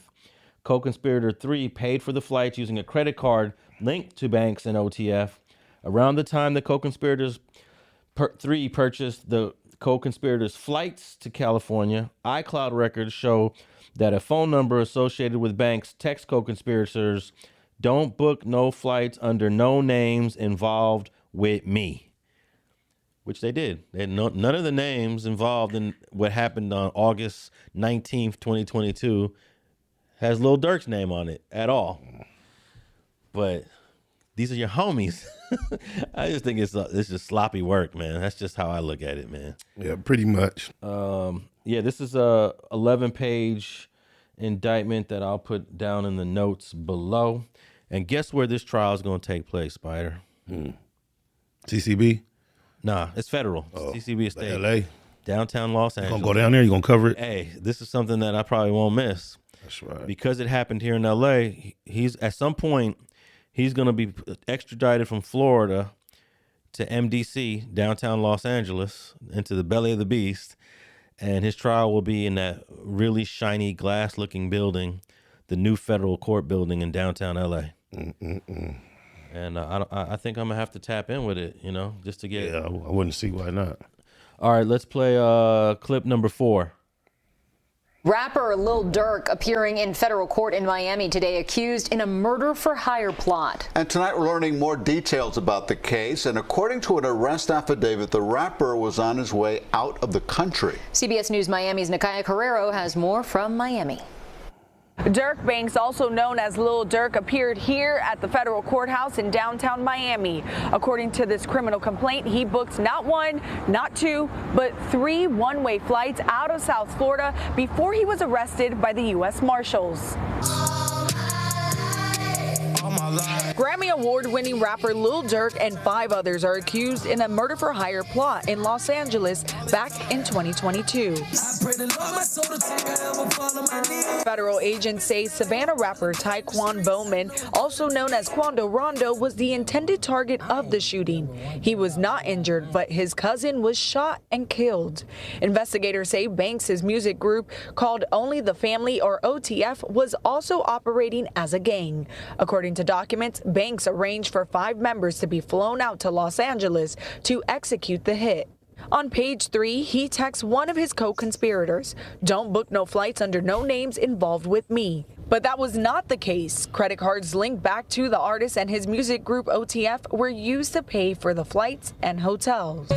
Co-conspirator 3 paid for the flights using a credit card linked to Banks and OTF. Around the time the co-conspirators 3 purchased the co-conspirators' flights to California, iCloud records show that a phone number associated with Banks text co-conspirators, "Don't book no flights under no names involved with me," which they did. They had none of the names involved in what happened on August 19th, 2022 has Lil Durk's name on it at all. But these are your homies. I just think it's just sloppy work, man. That's just how I look at it, man. Yeah, pretty much. Yeah, this is a 11-page indictment that I'll put down in the notes below. And guess where this trial is going to take place, Spider? CCB? Nah, it's federal. CCB Estate. L.A. Downtown Los Angeles. You gonna go down there? You gonna cover it? Hey, this is something that I probably won't miss. That's right. Because it happened here in L.A., he's at some point, he's going to be extradited from Florida to MDC, downtown Los Angeles, into the belly of the beast. And his trial will be in that really shiny glass-looking building, the new federal court building in downtown L.A. And I think I'm going to have to tap in with it, just to get... Yeah, I wouldn't see why not. All right, let's play clip number 4. Rapper Lil Durk appearing in federal court in Miami today, accused in a murder-for-hire plot. And tonight we're learning more details about the case. And according to an arrest affidavit, the rapper was on his way out of the country. CBS News Miami's Nakaya Carrero has more from Miami. Dirk Banks, also known as Lil Durk, appeared here at the federal courthouse in downtown Miami. According to this criminal complaint, he booked not 1, not 2, but 3 one-way flights out of South Florida before he was arrested by the U.S. Marshals. Grammy Award-winning rapper Lil Durk and 5 others are accused in a murder-for-hire plot in Los Angeles back in 2022. Federal agents say Savannah rapper Taekwon Bowman, also known as Quando Rondo, was the intended target of the shooting. He was not injured, but his cousin was shot and killed. Investigators say Banks' music group, called Only the Family, or OTF, was also operating as a gang. According to documents, Banks arranged for 5 members to be flown out to Los Angeles to execute the hit. On page 3, he texts one of his co-conspirators, "Don't book no flights under no names involved with me." But that was not the case. Credit cards linked back to the artist and his music group OTF were used to pay for the flights and hotels.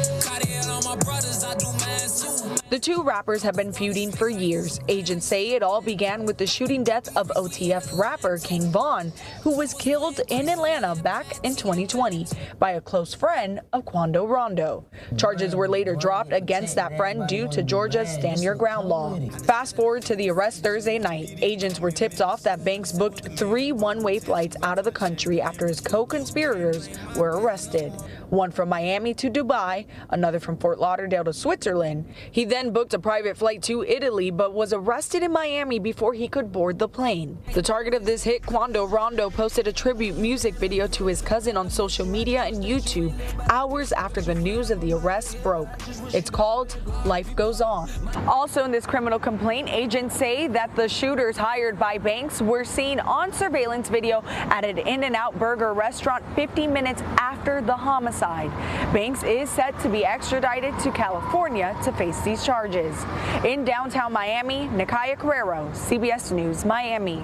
The 2 rappers have been feuding for years. Agents say it all began with the shooting death of OTF rapper King Von, who was killed in Atlanta back in 2020 by a close friend of Quando Rondo. Charges were later dropped against that friend due to Georgia's Stand Your Ground law. Fast forward to the arrest Thursday night. Agents were tipped off that Banks booked 3 one-way flights out of the country after his co-conspirators were arrested. One from Miami to Dubai, another from Fort Lauderdale to Switzerland. He then booked a private flight to Italy, but was arrested in Miami before he could board the plane. The target of this hit, Quando Rondo, posted a tribute music video to his cousin on social media and YouTube hours after the news of the arrest broke. It's called Life Goes On. Also in this criminal complaint, agents say that the shooters hired by Banks were seen on surveillance video at an In-N-Out Burger restaurant 50 minutes after the homicide. Banks is set to be extradited to California to face these charges. In downtown Miami, Nakaya Carrero, CBS News, Miami.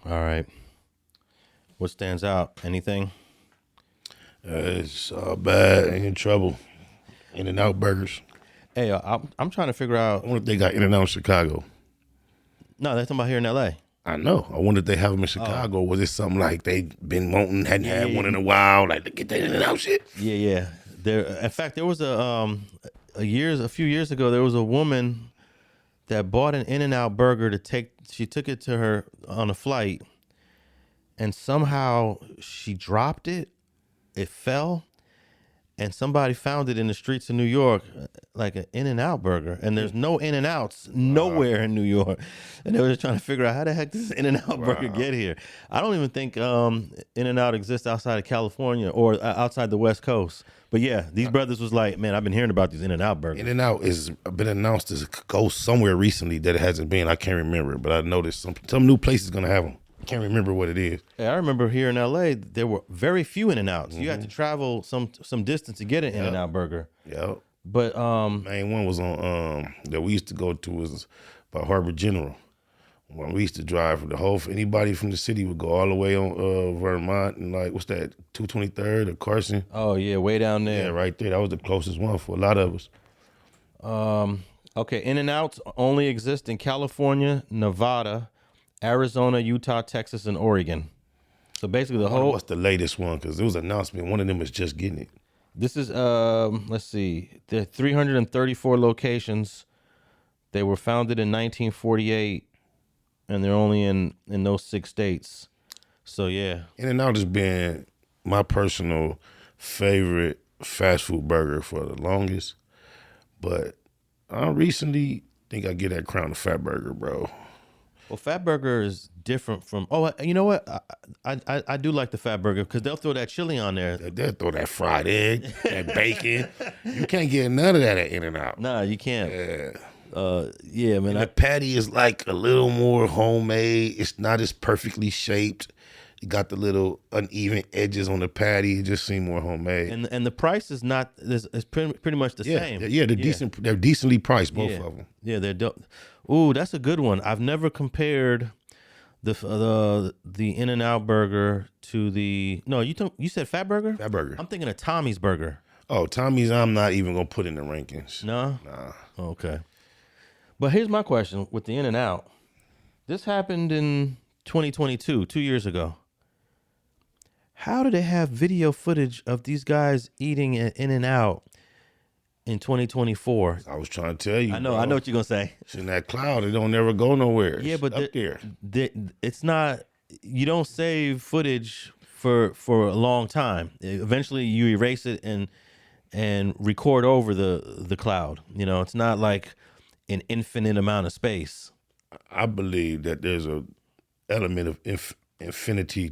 All right. What stands out? Anything? It's bad. Ain't in trouble. In-N-Out Burgers. Hey, I'm trying to figure out. I wonder if they got In-N-Out in Chicago. No, they're talking about here in L.A. I know. I wonder if they have them in Chicago. Was it something like they been wanting, hadn't had one in a while, like to get that In-N-Out shit? Yeah. In fact, there was a few years ago, there was a woman that bought an In-N-Out burger to take. She took it to her on a flight, and somehow she dropped it. It fell, and somebody found it in the streets of New York, like an In-N-Out burger. And there's no In-N-Outs nowhere in New York. And they were just trying to figure out how the heck does this In-N-Out burger get here? I don't even think In-N-Out exists outside of California or outside the West Coast. But yeah, these brothers was like, man, I've been hearing about these In-N-Out burgers. In-N-Out has been announced to go somewhere recently that it hasn't been. I can't remember, but I noticed some new place is going to have them. Can't remember what it is. Yeah, I remember here in L.A. there were very few In-N-Outs. You had to travel some distance to get an In-N-Out burger. Yeah. But main one was on that we used to go to was by Harbor General. When we used to drive for the whole, anybody from the city would go all the way on Vermont and like, what's that, 223rd or Carson? Oh yeah, way down there. Yeah, right there. That was the closest one for a lot of us. Okay, In-N-Outs only exist in California, Nevada, Arizona, Utah, Texas, and Oregon. So basically the whole... What's the latest one? Because there was an announcement. One of them is just getting it. This is, let's see. There are 334 locations. They were founded in 1948, and they're only in those 6 states. So, yeah. In-N-Out has been my personal favorite fast food burger for the longest, but I recently think I get that Crown of Fat Burger, bro. Well, Fat Burger is different from. Oh, you know what? I do like the Fat Burger because they'll throw that chili on there. They'll throw that fried egg, that bacon. You can't get none of that at In-N-Out. Nah, you can't. Yeah, man. The patty is like a little more homemade. It's not as perfectly shaped. You got the little uneven edges on the patty. It just seems more homemade. And the price is not. It's pretty much the same. Yeah, they're decent. They're decently priced, both of them. Yeah, they're dope. Ooh, that's a good one. I've never compared the In-N-Out burger to the. No, you said Fat Burger. Fat Burger. I'm thinking of Tommy's Burger. Oh, Tommy's. I'm not even gonna put in the rankings. No. Nah. Okay. But here's my question with the In-N-Out. This happened in 2022, 2 years ago. How do they have video footage of these guys eating at In-N-Out in 2024? I was trying to tell you. I know what you're gonna say. It's in that cloud. It don't never go nowhere. Yeah, but up there. It's not. You don't save footage for a long time. Eventually, you erase it and record over the cloud. You know, it's not like an infinite amount of space. I believe that there's a element of infinity.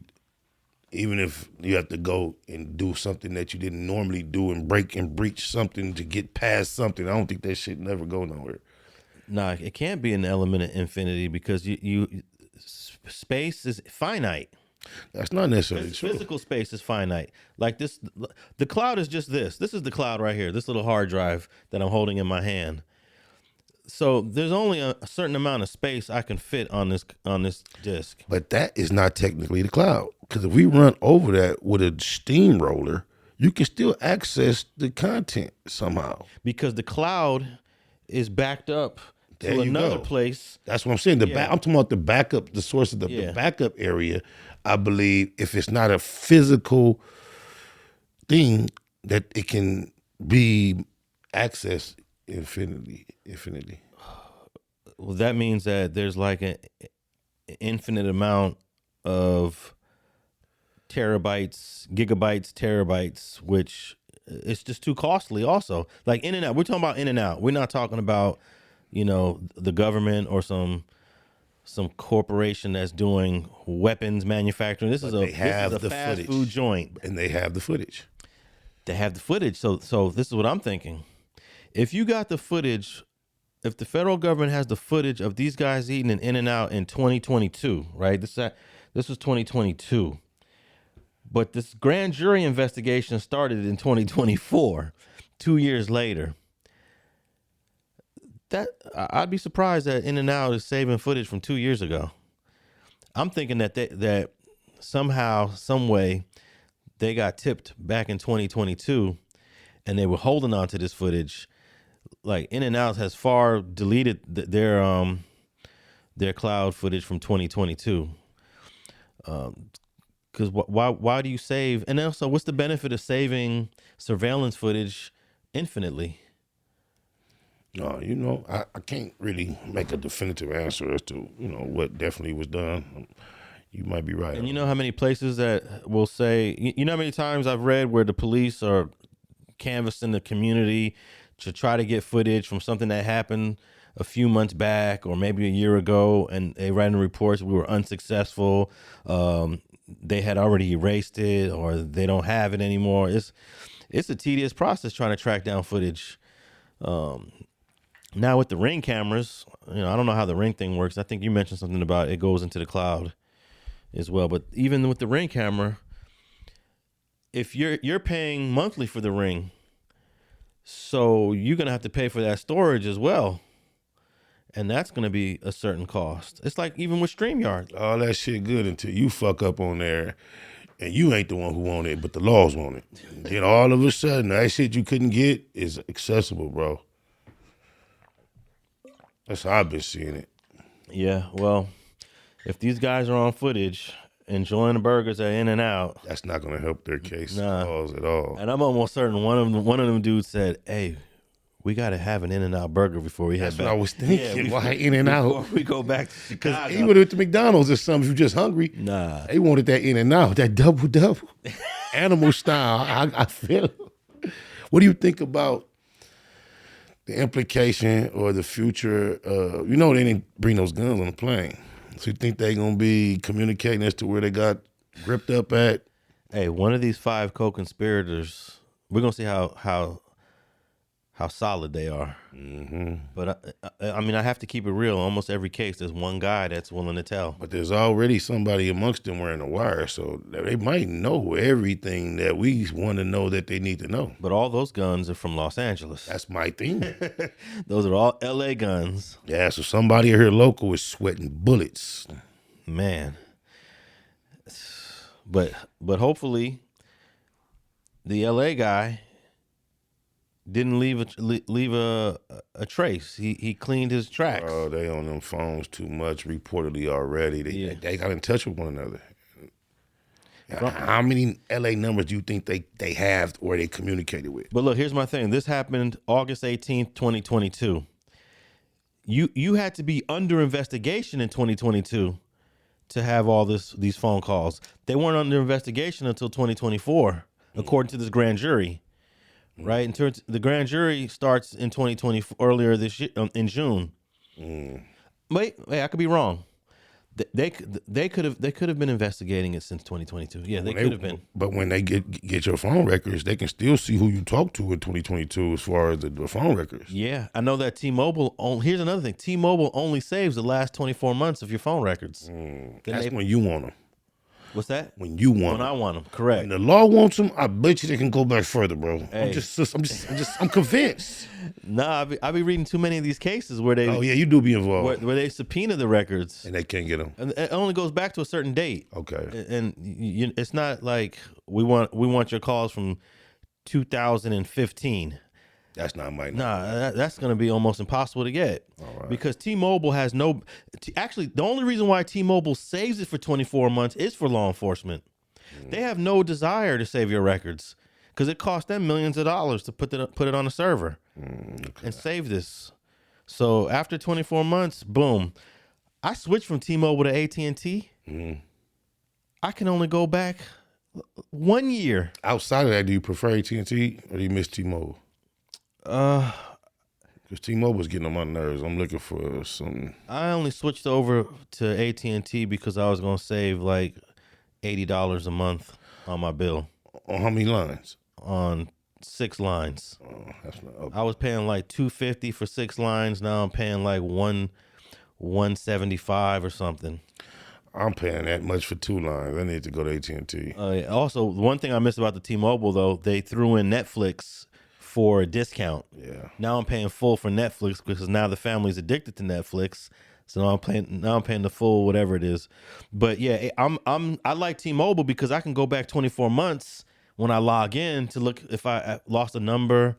Even if you have to go and do something that you didn't normally do and break and breach something to get past something, I don't think that shit never go nowhere. Nah, it can't be an element of infinity because you space is finite. That's not necessarily true. Physical space is finite. Like this, the cloud is just this. This is the cloud right here. This little hard drive that I'm holding in my hand. So there's only a certain amount of space I can fit on this disk. But that is not technically the cloud. Because if we run over that with a steamroller, you can still access the content somehow. Because the cloud is backed up to another place. That's what I'm saying. I'm talking about the backup, the source of the backup area. I believe if it's not a physical thing, that it can be accessed infinitely. Well, that means that there's like an infinite amount of terabytes, gigabytes, terabytes, which it's just too costly also. Like In-N-Out, we're talking about In-N-Out. We're not talking about, the government or some corporation that's doing weapons manufacturing. This is a fast food joint. And they have the footage. They have the footage. So this is what I'm thinking. If you got the footage, if the federal government has the footage of these guys eating an In-N-Out in 2022, right? This was 2022. But this grand jury investigation started in 2024, 2 years later. I'd be surprised that In-N-Out is saving footage from 2 years ago. I'm thinking that somehow, some way, they got tipped back in 2022, and they were holding on to this footage. Like In-N-Out has far deleted their cloud footage from 2022. Because why do you save? And also, what's the benefit of saving surveillance footage infinitely? No, I can't really make a definitive answer as to what definitely was done. You might be right. And you know how many places that will say, you know how many times I've read where the police are canvassing the community to try to get footage from something that happened a few months back or maybe a year ago, and they write in reports we were unsuccessful. They had already erased it, or they don't have it anymore. It's a tedious process trying to track down footage. Now with the Ring cameras, I don't know how the Ring thing works. I think you mentioned something about it goes into the cloud as well. But even with the Ring camera, if you're paying monthly for the Ring, so you're gonna have to pay for that storage as well. And that's going to be a certain cost. It's like even with StreamYard. All that shit good until you fuck up on there and you ain't the one who want it, but the laws want it. And then all of a sudden, that shit you couldn't get is accessible, bro. That's how I've been seeing it. Yeah, well, if these guys are on footage enjoying the burgers at In-N-Out, that's not going to help their case cause at all. And I'm almost certain one of them dudes said, "Hey, we got to have an In-N-Out burger before we head back." That's what I was thinking. Why In-N-Out? Before we go back to Chicago. Because even at the McDonald's or something, if you're just hungry, they wanted that In-N-Out, that double, animal style. I feel it. What do you think about the implication or the future? You know, they didn't bring those guns on the plane. So you think they're going to be communicating as to where they got gripped up at? Hey, one of these 5 co-conspirators, we're going to see how solid they are. Mm-hmm. But I mean, I have to keep it real. Almost every case, there's one guy that's willing to tell. But there's already somebody amongst them wearing a wire, so they might know everything that we want to know that they need to know. But all those guns are from Los Angeles. That's my thing. Those are all LA guns. Yeah, so somebody here local is sweating bullets. Man. But hopefully the LA guy didn't leave a trace. He cleaned his tracks. Oh, they on them phones too much reportedly already. They got in touch with one another. How many LA numbers do you think they have or they communicated with? But look, here's my thing. This happened August 18th, 2022. You had to be under investigation in 2022 to have all these phone calls. They weren't under investigation until 2024, according to this grand jury. Right, in terms, the grand jury starts in 2020 earlier this year in June. Wait, I could be wrong. They could have been investigating it since 2022. Yeah, they could have been. But when they get your phone records, they can still see who you talked to in 2022 as far as the phone records. Yeah, I know that T-Mobile. Here's another thing: T-Mobile only saves the last 24 months of your phone records. That's when you want them. What's that? When you want them. When I want them, correct. When the law wants them, I bet you they can go back further, bro. Hey. I'm convinced. Nah, I be reading too many of these cases where they. Oh yeah, you do be involved. Where they subpoena the records and they can't get them. And it only goes back to a certain date. Okay. And it's not like we want your calls from 2015. That's not my. Nah, that's going to be almost impossible to get. All right. Because T-Mobile has no. Actually, the only reason why T-Mobile saves it for 24 months is for law enforcement. They have no desire to save your records because it costs them millions of dollars to put it on a server and save this. So after 24 months, boom, I switched from T-Mobile to AT&T. I can only go back 1 year. Outside of that, do you prefer AT&T or do you miss T-Mobile? Because T-Mobile's getting on my nerves. I'm looking for some. I only switched over to AT&T because I was going to save like $80 a month on my bill. On how many lines? On 6 lines. Oh, that's not okay. I was paying like $250 for 6 lines. Now I'm paying like $175 or something. I'm paying that much for 2 lines. I need to go to AT&T. Also, one thing I missed about the T-Mobile though, they threw in Netflix for a discount. Yeah. Now I'm paying full for Netflix because now the family's addicted to Netflix. So now I'm paying the full whatever it is. But yeah, I like T-Mobile because I can go back 24 months when I log in to look if I lost a number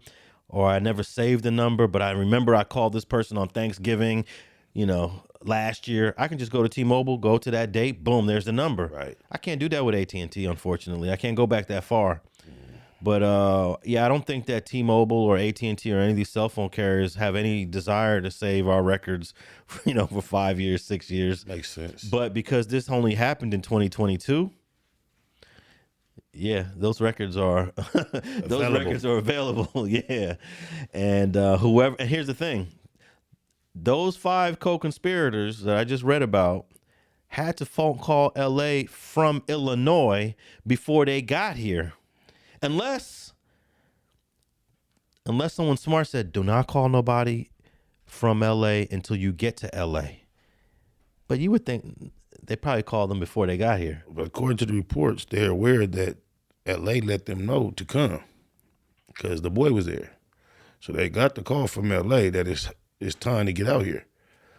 or I never saved a number, but I remember I called this person on Thanksgiving, last year. I can just go to T-Mobile, go to that date, boom, there's the number. Right. I can't do that with AT&T, unfortunately. I can't go back that far. But yeah, I don't think that T-Mobile or AT&T or any of these cell phone carriers have any desire to save our records, for 5 years, 6 years. Makes sense. But because this only happened in 2022, yeah, those records are available. Yeah, and and here's the thing: those 5 co-conspirators that I just read about had to phone call LA from Illinois before they got here. Unless someone smart said, do not call nobody from LA until you get to LA. But you would think they probably called them before they got here. But according to the reports, they're aware that LA let them know to come because the boy was there. So they got the call from LA that it's time to get out here.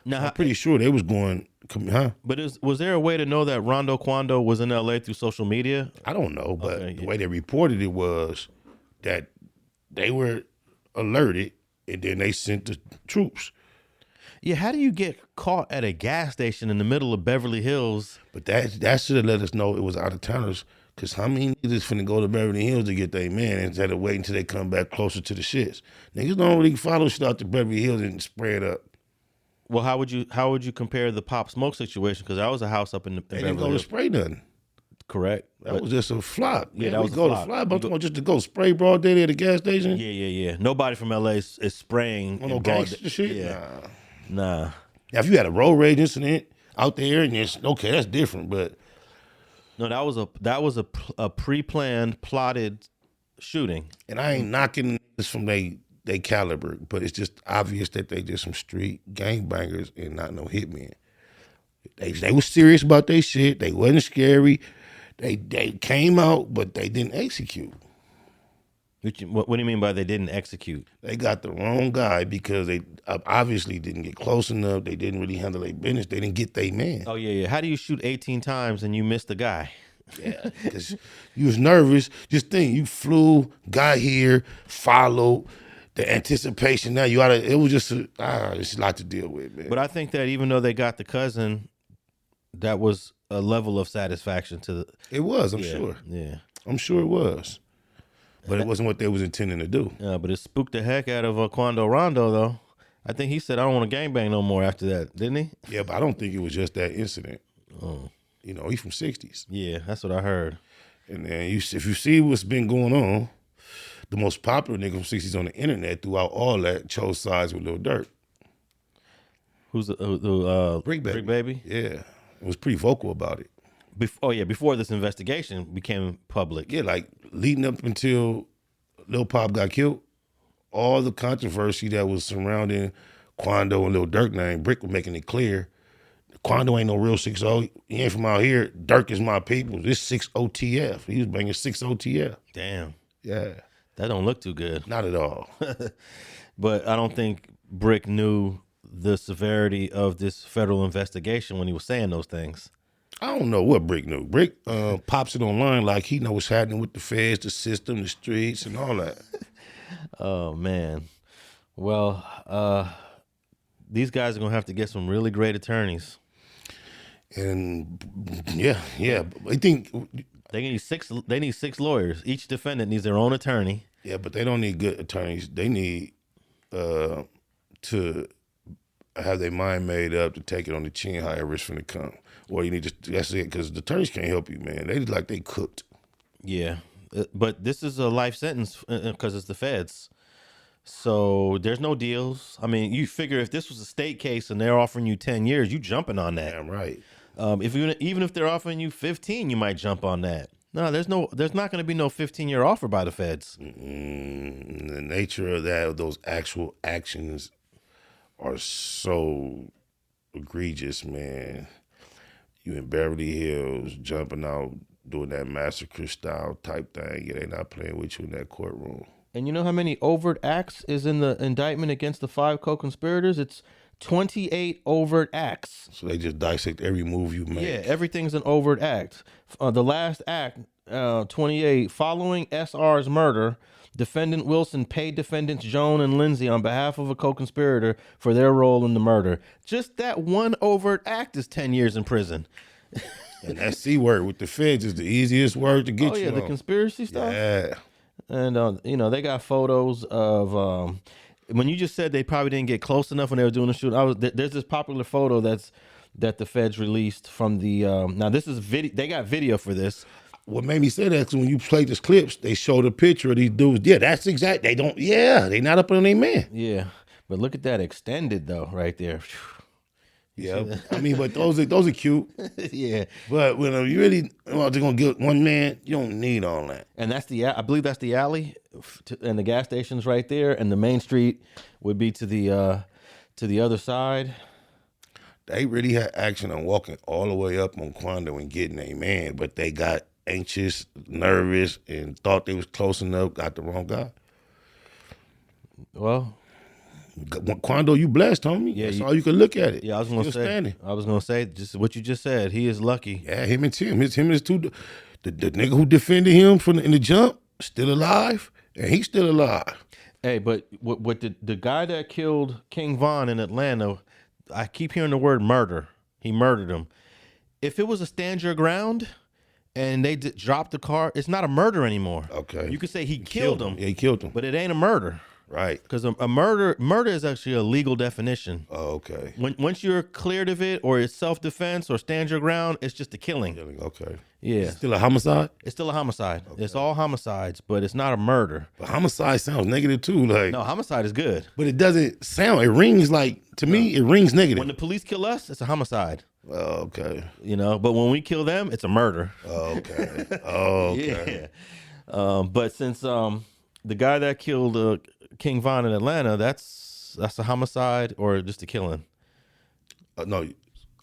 Now, I'm pretty sure they was going, huh? But was there a way to know that Rondo Quando was in LA through social media? I don't know, but the way they reported it was that they were alerted and then they sent the troops. Yeah, how do you get caught at a gas station in the middle of Beverly Hills? But that should have let us know it was out of towners, because how many niggas finna go to Beverly Hills to get their man instead of waiting until they come back closer to the shits? Niggas don't really follow shit out to Beverly Hills and spread up. Well, how would you compare the Pop Smoke situation? Because that was a house up in They Beverly didn't go to Hills. spray nothing. correct. That was just a flop. Yeah, that we was a go flop. to flop. But just to go spray broad day at the gas station. Yeah. Nobody from LA is spraying. On no gangster shit. Yeah. Nah. Now, if you had a road rage incident out there, and it's okay, that's different. But no, that was a pre-planned, plotted shooting. And I ain't knocking this from they caliber, but it's just obvious that they just some street gangbangers and not no hitmen. They was serious about their shit. They wasn't scary. They came out, but they didn't execute. What do you mean by they didn't execute? They got the wrong guy because they obviously didn't get close enough. They didn't really handle their business. They didn't get their man. Oh, yeah. How do you shoot 18 times and you miss the guy? Yeah, because you was nervous. Just think, you flew, got here, followed, the anticipation. Now you oughta, it was just it's a lot to deal with, man. But I think that even though they got the cousin, that was a level of satisfaction to the... It was, I'm sure. Yeah. I'm sure it was. But it wasn't what they was intending to do. Yeah, but it spooked the heck out of Quando Rondo, though. I think he said, I don't want to gangbang no more after that, didn't he? Yeah, but I don't think it was just that incident. Oh. You know, he's from 60s. Yeah, that's what I heard. And then if you see what's been going on, the most popular nigga from 60s on the internet throughout all that chose sides with Lil Durk. Who's the Brick Baby? Yeah, it was pretty vocal about it. Before this investigation became public. Yeah, like leading up until Lil Pop got killed, all the controversy that was surrounding Quando and Lil Durk name, Brick was making it clear, Quando ain't no real 6-0. He ain't from out here. Durk is my people. This 6-0 TF. He was banging 6-0 TF. Damn. Yeah. That don't look too good. Not at all. But I don't think Brick knew the severity of this federal investigation when he was saying those things. I don't know what Brick knew. Brick pops it online like he know what's happening with the feds, the system, the streets, and all that. Oh, man. Well, these guys are going to have to get some really great attorneys. And yeah. I think they need six lawyers. Each defendant needs their own attorney. Yeah, but they don't need good attorneys. They need to have their mind made up to take it on the chin, however it's finna come. Or you need to, that's it, because the attorneys can't help you, man. They like they cooked. Yeah, but this is a life sentence because it's the feds. So there's no deals. I mean, you figure if this was a state case and they're offering you 10 years, you jumping on that. Damn right. Even if they're offering you 15, you might jump on that. No, there's not going to be no 15-year offer by the feds. The nature of those actual actions are so egregious, man. You in Beverly Hills, jumping out, doing that massacre style type thing. Yeah, they not playing with you in that courtroom. And you know how many overt acts is in the indictment against the 5 co-conspirators? It's 28 overt acts. So they just dissect every move you make. Yeah, everything's an overt act. The last act, 28, following SR's murder, defendant Wilson paid defendants Joan and Lindsay on behalf of a co-conspirator for their role in the murder. Just that one overt act is 10 years in prison. And that C word with the feds is the easiest word to get you the on. Conspiracy stuff? Yeah. And, they got photos of... when you just said they probably didn't get close enough when they were doing the shooting, there's this popular photo that the feds released from the... now, this is video. They got video for this. What made me say that is when you play these clips, they showed a picture of these dudes. Yeah, that's exact. They not up on their man. Yeah, but look at that extended, though, right there. Yeah, I mean, but those are cute. Yeah. But when you really, they're going to get one man, you don't need all that. And I believe that's the alley, and the gas station's right there, and the main street would be to the other side. They really had action on walking all the way up on Quando and getting a man, but they got anxious, nervous, and thought they was close enough, got the wrong guy. Well, Quando, you blessed, homie. Yeah, that's all you can look at it. Yeah, I was gonna say just what you just said. He is lucky. Yeah, him and Tim. Him and his two, the nigga who defended him in the jump, still alive, and he's still alive. Hey, but what the guy that killed King Von in Atlanta, I keep hearing the word murder. He murdered him. If it was a stand your ground and they dropped the car, it's not a murder anymore. Okay. You could say he killed him. Yeah, he killed him. But it ain't a murder. Right. Because a murder is actually a legal definition. Oh, okay. Once you're cleared of it, or it's self-defense or stand your ground, it's just a killing. Okay. Yeah. It's still a homicide? It's still a homicide. Okay. It's all homicides, but it's not a murder. But homicide sounds negative too. Like, no, homicide is good. But it doesn't sound, it rings like, to me, it rings negative. When the police kill us, it's a homicide. Oh, okay. You know, but when we kill them, it's a murder. Oh, okay. Oh, okay. Yeah. But since the guy that killed King Von in Atlanta, that's a homicide or just a killing? No,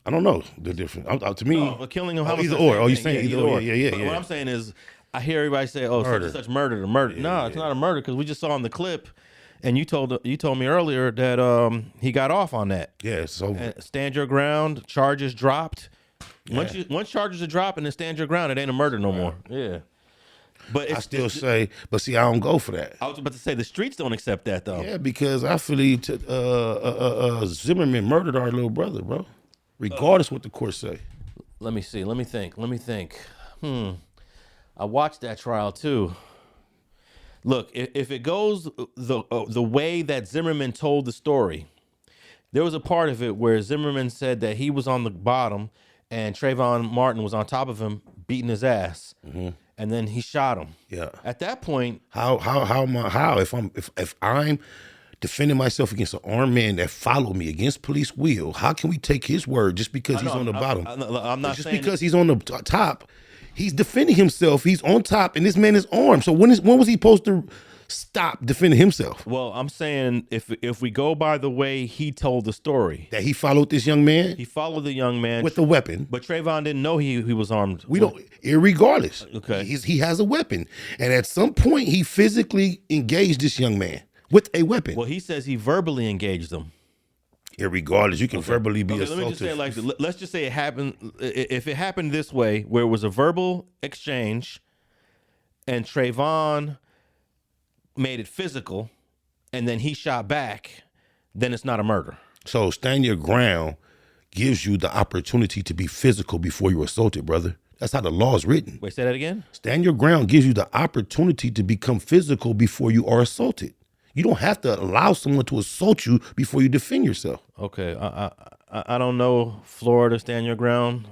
I don't know the difference. To me, a killing of homicide. Either or. Oh, you saying either or? Yeah. What I'm saying is, I hear everybody say, "Oh, such murder to murder." No, it's not a murder because we just saw in the clip, and you told me earlier that he got off on that. Yeah, so stand your ground. Charges dropped. Yeah. Once charges are dropped and then stand your ground, it ain't a murder no more. Yeah. But I still say, but see, I don't go for that. I was about to say the streets don't accept that though. Yeah, because I believe Zimmerman murdered our little brother, bro. Regardless what the court say. Let me see. Let me think. I watched that trial too. Look, if it goes the way that Zimmerman told the story, there was a part of it where Zimmerman said that he was on the bottom and Trayvon Martin was on top of him beating his ass. Mm-hmm. And then he shot him. Yeah. At that point, how if I'm defending myself against an armed man that followed me against police will, how can we take his word just because he's on the bottom? I'm not just saying because he's on the top. He's defending himself. He's on top, and this man is armed. So when was he supposed to stop defending himself? Well, I'm saying if we go by the way he told the story, that he followed this young man. He followed the young man with a weapon, but Trayvon didn't know he was armed. We don't. Irregardless, okay, he has a weapon, and at some point he physically engaged this young man with a weapon. Well, he says he verbally engaged him. Irregardless, you can verbally be assaulted. Let me just say, like, let's just say it happened. If it happened this way, where it was a verbal exchange, and Trayvon made it physical, and then he shot back, then it's not a murder. So stand your ground gives you the opportunity to be physical before you're assaulted, brother. That's how the law is written. Wait, say that again? Stand your ground gives you the opportunity to become physical before you are assaulted. You don't have to allow someone to assault you before you defend yourself. Okay, I don't know Florida stand your ground.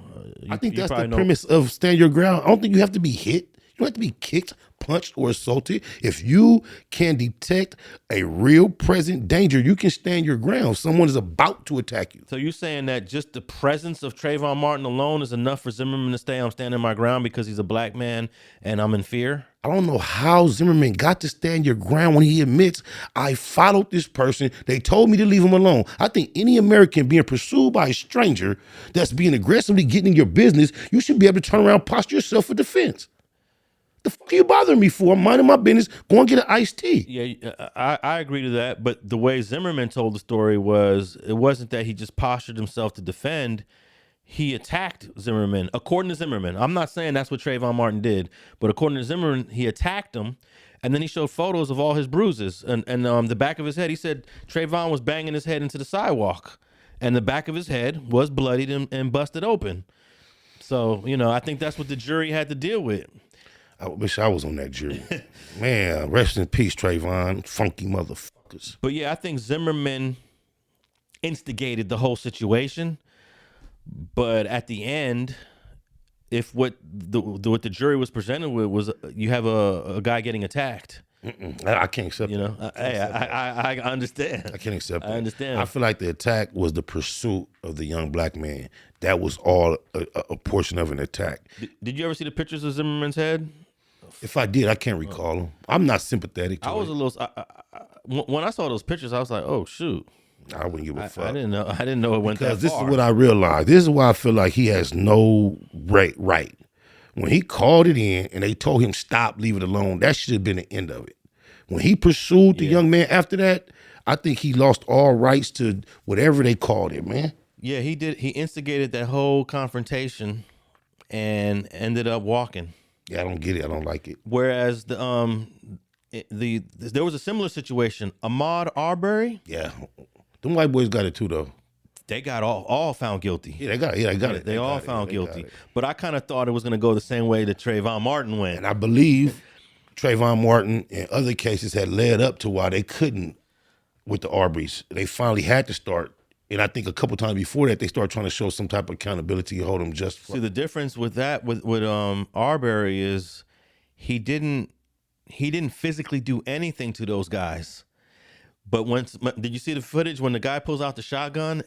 I think that's the premise of stand your ground. I don't think you have to be hit. You don't have to be kicked, punched, or assaulted. If you can detect a real present danger, you can stand your ground. Someone is about to attack you. So you're saying that just the presence of Trayvon Martin alone is enough for Zimmerman to stay, I'm standing my ground because he's a black man and I'm in fear? I don't know how Zimmerman got to stand your ground when he admits, I followed this person. They told me to leave him alone. I think any American being pursued by a stranger that's being aggressively getting in your business, you should be able to turn around and posture yourself for defense. The fuck are you bothering me for? I'm minding my business. Go and get an iced tea. Yeah, I agree to that. But the way Zimmerman told the story was, it wasn't that he just postured himself to defend. He attacked Zimmerman. According to Zimmerman, I'm not saying that's what Trayvon Martin did, but according to Zimmerman, he attacked him, and then he showed photos of all his bruises and the back of his head. He said Trayvon was banging his head into the sidewalk, and the back of his head was bloodied and busted open. So, I think that's what the jury had to deal with. I wish I was on that jury. Man, rest in peace, Trayvon. Funky motherfuckers. But yeah, I think Zimmerman instigated the whole situation. But at the end, if what the jury was presented with was you have a guy getting attacked. I can't accept that. I understand. I can't accept that. I understand. I feel like the attack was the pursuit of the young black man. That was all a portion of an attack. Did you ever see the pictures of Zimmerman's head? If I did, I can't recall them. I'm not sympathetic to I was a little. When I saw those pictures, I was like, "Oh shoot!" I wouldn't give a fuck. I didn't know it went that far. Because this is what I realized. This is why I feel like he has no right. When he called it in and they told him stop, leave it alone, that should have been the end of it. When he pursued the young man after that, I think he lost all rights to whatever they called it, man. Yeah, he did. He instigated that whole confrontation and ended up walking. Yeah, I don't get it. I don't like it. Whereas there was a similar situation. Ahmaud Arbery. Yeah, them white boys got it too, though. They got all found guilty. Yeah, they got it. They all found guilty. But I kind of thought it was going to go the same way that Trayvon Martin went. And I believe Trayvon Martin and other cases had led up to why they couldn't with the Arbys. They finally had to start. And I think a couple times before that, they started trying to show some type of accountability and hold them just. See, the difference with that, with Arbery is he didn't physically do anything to those guys. But did you see the footage when the guy pulls out the shotgun?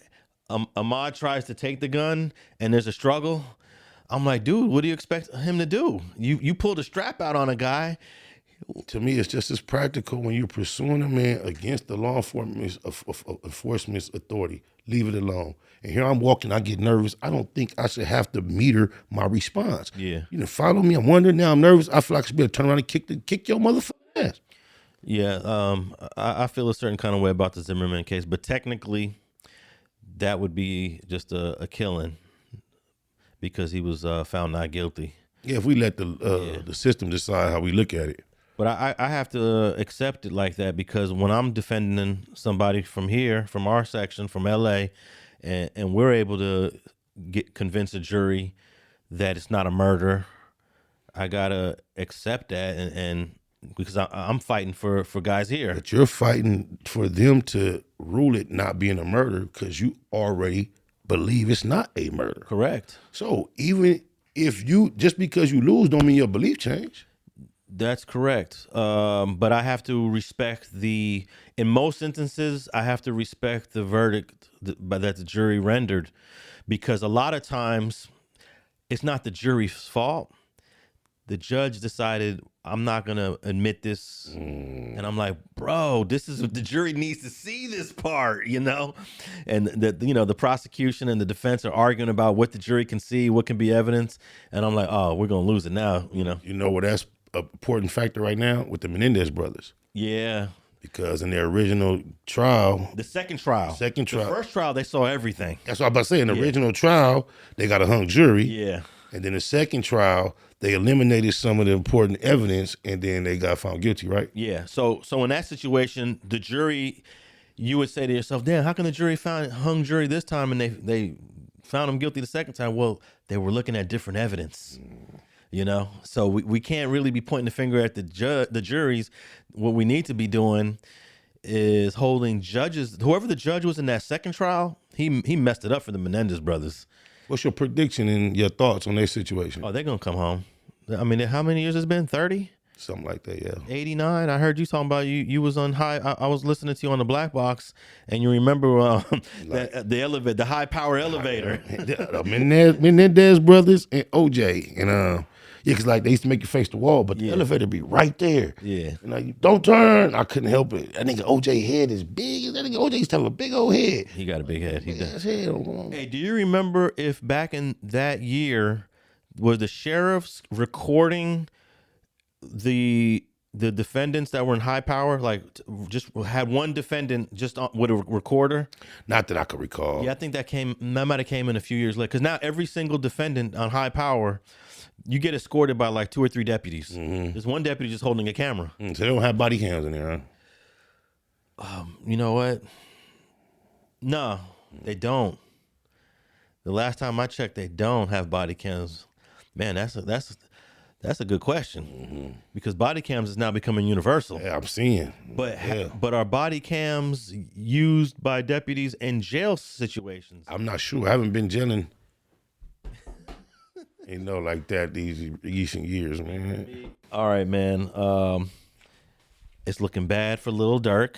Ahmad tries to take the gun and there's a struggle. I'm like, dude, what do you expect him to do? You pulled a strap out on a guy. To me, it's just as practical when you're pursuing a man against the law enforcement's authority. Leave it alone. And here I'm walking, I get nervous. I don't think I should have to meter my response. Yeah. You didn't follow me. I'm wondering now. I'm nervous. I feel like I should be able to turn around and kick your motherfucking ass. Yeah. I feel a certain kind of way about the Zimmerman case, but technically, that would be just a killing because he was found not guilty. Yeah, if we let the system decide how we look at it. But I have to accept it like that because when I'm defending somebody from here, from our section, from LA, and we're able to convince a jury that it's not a murder, I gotta accept that and because I'm fighting for guys here. But you're fighting for them to rule it not being a murder because you already believe it's not a murder. Correct. So even if just because you lose don't mean your belief change. That's correct. But I have to respect in most instances, I have to respect the verdict that the jury rendered because a lot of times it's not the jury's fault. The judge decided I'm not going to admit this. And I'm like, bro, the jury needs to see this part, you know? And the prosecution and the defense are arguing about what the jury can see, what can be evidence. And I'm like, oh, we're going to lose it now, you know? You know what that's an important factor right now with the Menendez brothers. Yeah. Because in their original trial. The second trial. The first trial, they saw everything. That's what I was about to say. In the original trial, they got a hung jury. Yeah. And then the second trial, they eliminated some of the important evidence and then they got found guilty, right? Yeah. So in that situation, the jury, you would say to yourself, damn, how can the jury hung jury this time and they found him guilty the second time? Well, they were looking at different evidence. You know, so we can't really be pointing the finger at the juries. What we need to be doing is holding judges. Whoever the judge was in that second trial, he messed it up for the Menendez brothers. What's your prediction and your thoughts on their situation? Oh, they're going to come home. I mean, how many years has it been? 30? Something like that, yeah. 89. I heard you talking about you was on high. I was listening to you on the Black Box, and you remember the high power elevator. Menendez brothers and OJ. And because like they used to make you face the wall, but the elevator be right there. Yeah. And like, don't turn. I couldn't help it. That nigga OJ head is big. That nigga OJ used to have a big old head. He got a big head. He does. Head. Hey, do you remember if back in that year, was the sheriffs recording the defendants that were in high power, like just had one defendant just with a recorder? Not that I could recall. Yeah, I think that might have came in a few years later. Because now every single defendant on high power, you get escorted by like 2 or 3 deputies. Mm-hmm. There's one deputy just holding a camera. So they don't have body cams in there, huh? You know what? No, they don't. The last time I checked, they don't have body cams. Man, that's a good question because body cams is now becoming universal. Yeah, I'm seeing. But are body cams used by deputies in jail situations? I'm not sure. I haven't been jailing, like that these recent years, man. All right, man. It's looking bad for Lil Durk.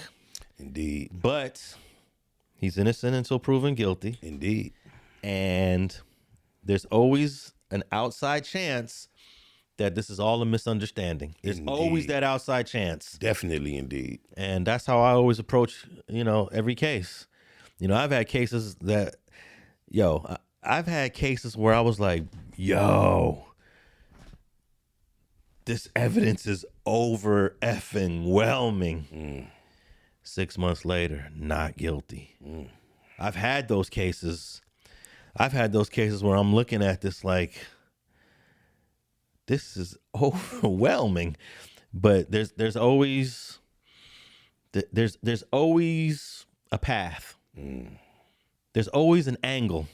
Indeed. But he's innocent until proven guilty. Indeed. And there's always an outside chance that this is all a misunderstanding. There's always that outside chance. Definitely, indeed. And that's how I always approach, every case. I've had cases that, I've had cases where I was like, this evidence is over effing whelming. 6 months later, not guilty. I've had those cases where I'm looking at this like, this is overwhelming, but there's always a path. There's always an angle.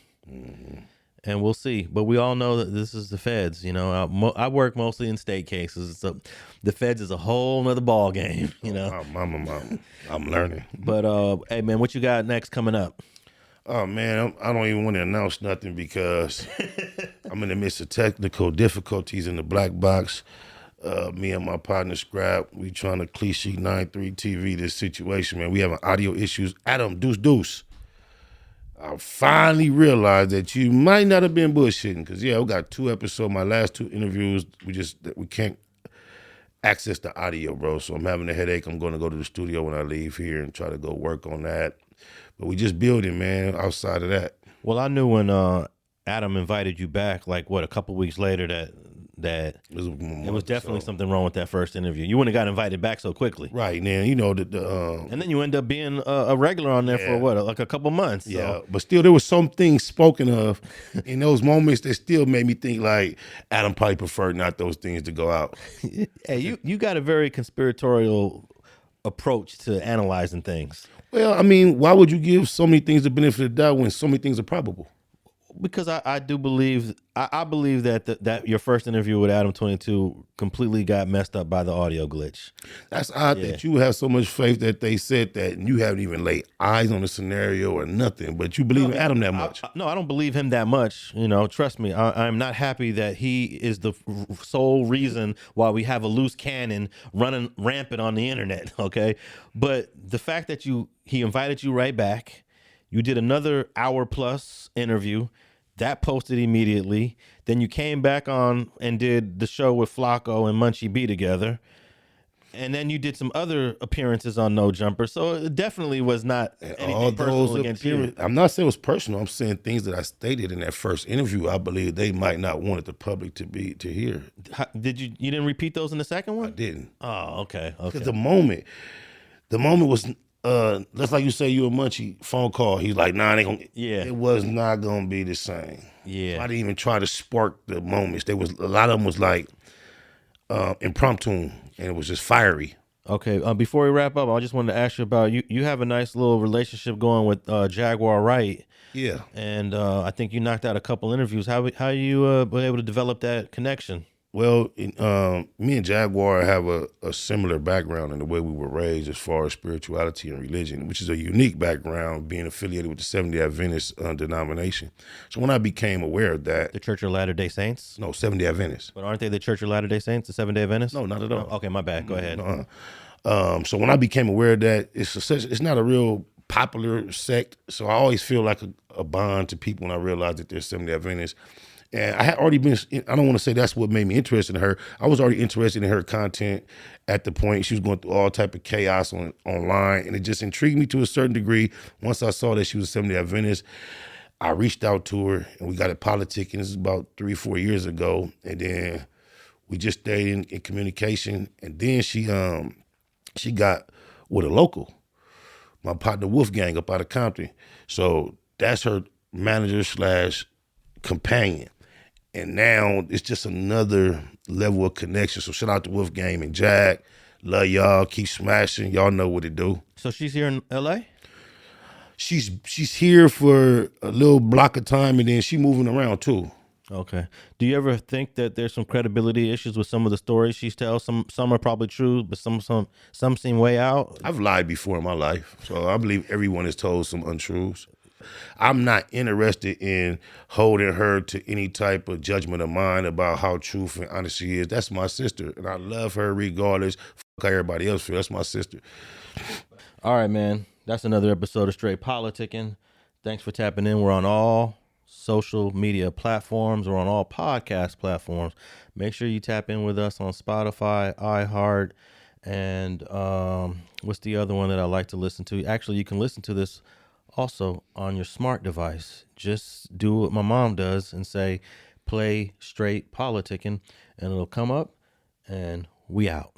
and we'll see. But we all know that this is the feds. You know, I work mostly in state cases, so the feds is a whole nother ball game. You know, I'm learning. But hey, man, what you got next coming up? Oh man, I don't even want to announce nothing because I'm in the midst of technical difficulties in the black box. Me and my partner Scrap, we trying to cliche 9-3 TV this situation, man. We having audio issues. Adam, deuce. I finally realized that you might not have been bullshitting because, yeah, we got 2 episodes. My last 2 interviews, we can't access the audio, bro. So I'm having a headache. I'm going to go to the studio when I leave here and try to go work on that. But we just building, man, outside of that. Well, I knew when Adam invited you back, like, a couple weeks later that it was definitely something wrong with that first interview. You wouldn't have got invited back so quickly. Right, man. You know, and then you end up being a regular on there for like a couple months. So. Yeah, but still there was some things spoken of in those moments that still made me think like Adam probably preferred not those things to go out. Hey, you got a very conspiratorial approach to analyzing things. Well, I mean, why would you give so many things the benefit of the doubt when so many things are probable? Because I do believe I believe that your first interview with Adam 22 completely got messed up by the audio glitch. That's odd that you have so much faith that they said that and you haven't even laid eyes on the scenario or nothing, but you believe in Adam that much. No, I don't believe him that much. You know, trust me, I'm not happy that he is the sole reason why we have a loose cannon running rampant on the internet, okay? But the fact that he invited you right back, you did another hour-plus interview. That posted immediately. Then you came back on and did the show with Flacco and Munchie B together. And then you did some other appearances on No Jumper. So it definitely was not anything personal against you. I'm not saying it was personal. I'm saying things that I stated in that first interview, I believe they might not want the public to hear. Did you didn't repeat those in the second one? I didn't. Oh, okay. Because the moment was... that's like you say you a Munchie phone call. He's like, nah, they gonna. Yeah, it was not gonna be the same. Yeah, so I didn't even try to spark the moments. There was a lot of them was like impromptu, and it was just fiery. Okay, before we wrap up, I just wanted to ask you about you have a nice little relationship going with Jaguar Wright. Yeah, and I think you knocked out a couple interviews. How you were able to develop that connection? Well, me and Jaguar have a similar background in the way we were raised as far as spirituality and religion, which is a unique background, being affiliated with the Seventh-day Adventist denomination. So when I became aware of that... The Church of Latter-day Saints? No, Seventh-day Adventist. But aren't they the Church of Latter-day Saints, the Seventh-day Adventists? No, not at all. Oh, okay, my bad. Go ahead. So when I became aware of that, it's not a real popular sect, so I always feel like a bond to people when I realize that they're Seventh-day Adventists. And I had already been, I don't want to say that's what made me interested in her. I was already interested in her content at the point. She was going through all type of chaos online, and it just intrigued me to a certain degree. Once I saw that she was a Seventh-day Adventist, I reached out to her, and we got at politicking. This is about 3-4 years ago. And then we just stayed in communication. And then she got with a local, my partner Wolfgang up out of Compton. So that's her manager / companion. And now it's just another level of connection. So shout out to Wolfgang and Jack. Love y'all. Keep smashing. Y'all know what to do. So she's here in L.A.? She's here for a little block of time, and then she moving around too. Okay. Do you ever think that there's some credibility issues with some of the stories she tells? Some are probably true, but some seem way out. I've lied before in my life, so I believe everyone has told some untruths. I'm not interested in holding her to any type of judgment of mine about how truthful and honest she is. That's my sister, and I love her regardless. Fuck how everybody else feels. That's my sister. All right, man. That's another episode of Straight Politicking. Thanks for tapping in. We're on all social media platforms. We're on all podcast platforms. Make sure you tap in with us on Spotify, iHeart, and what's the other one that I like to listen to? Actually, you can listen to this also on your smart device. Just do what my mom does and say, play Straight Politicking, and it'll come up, and we out.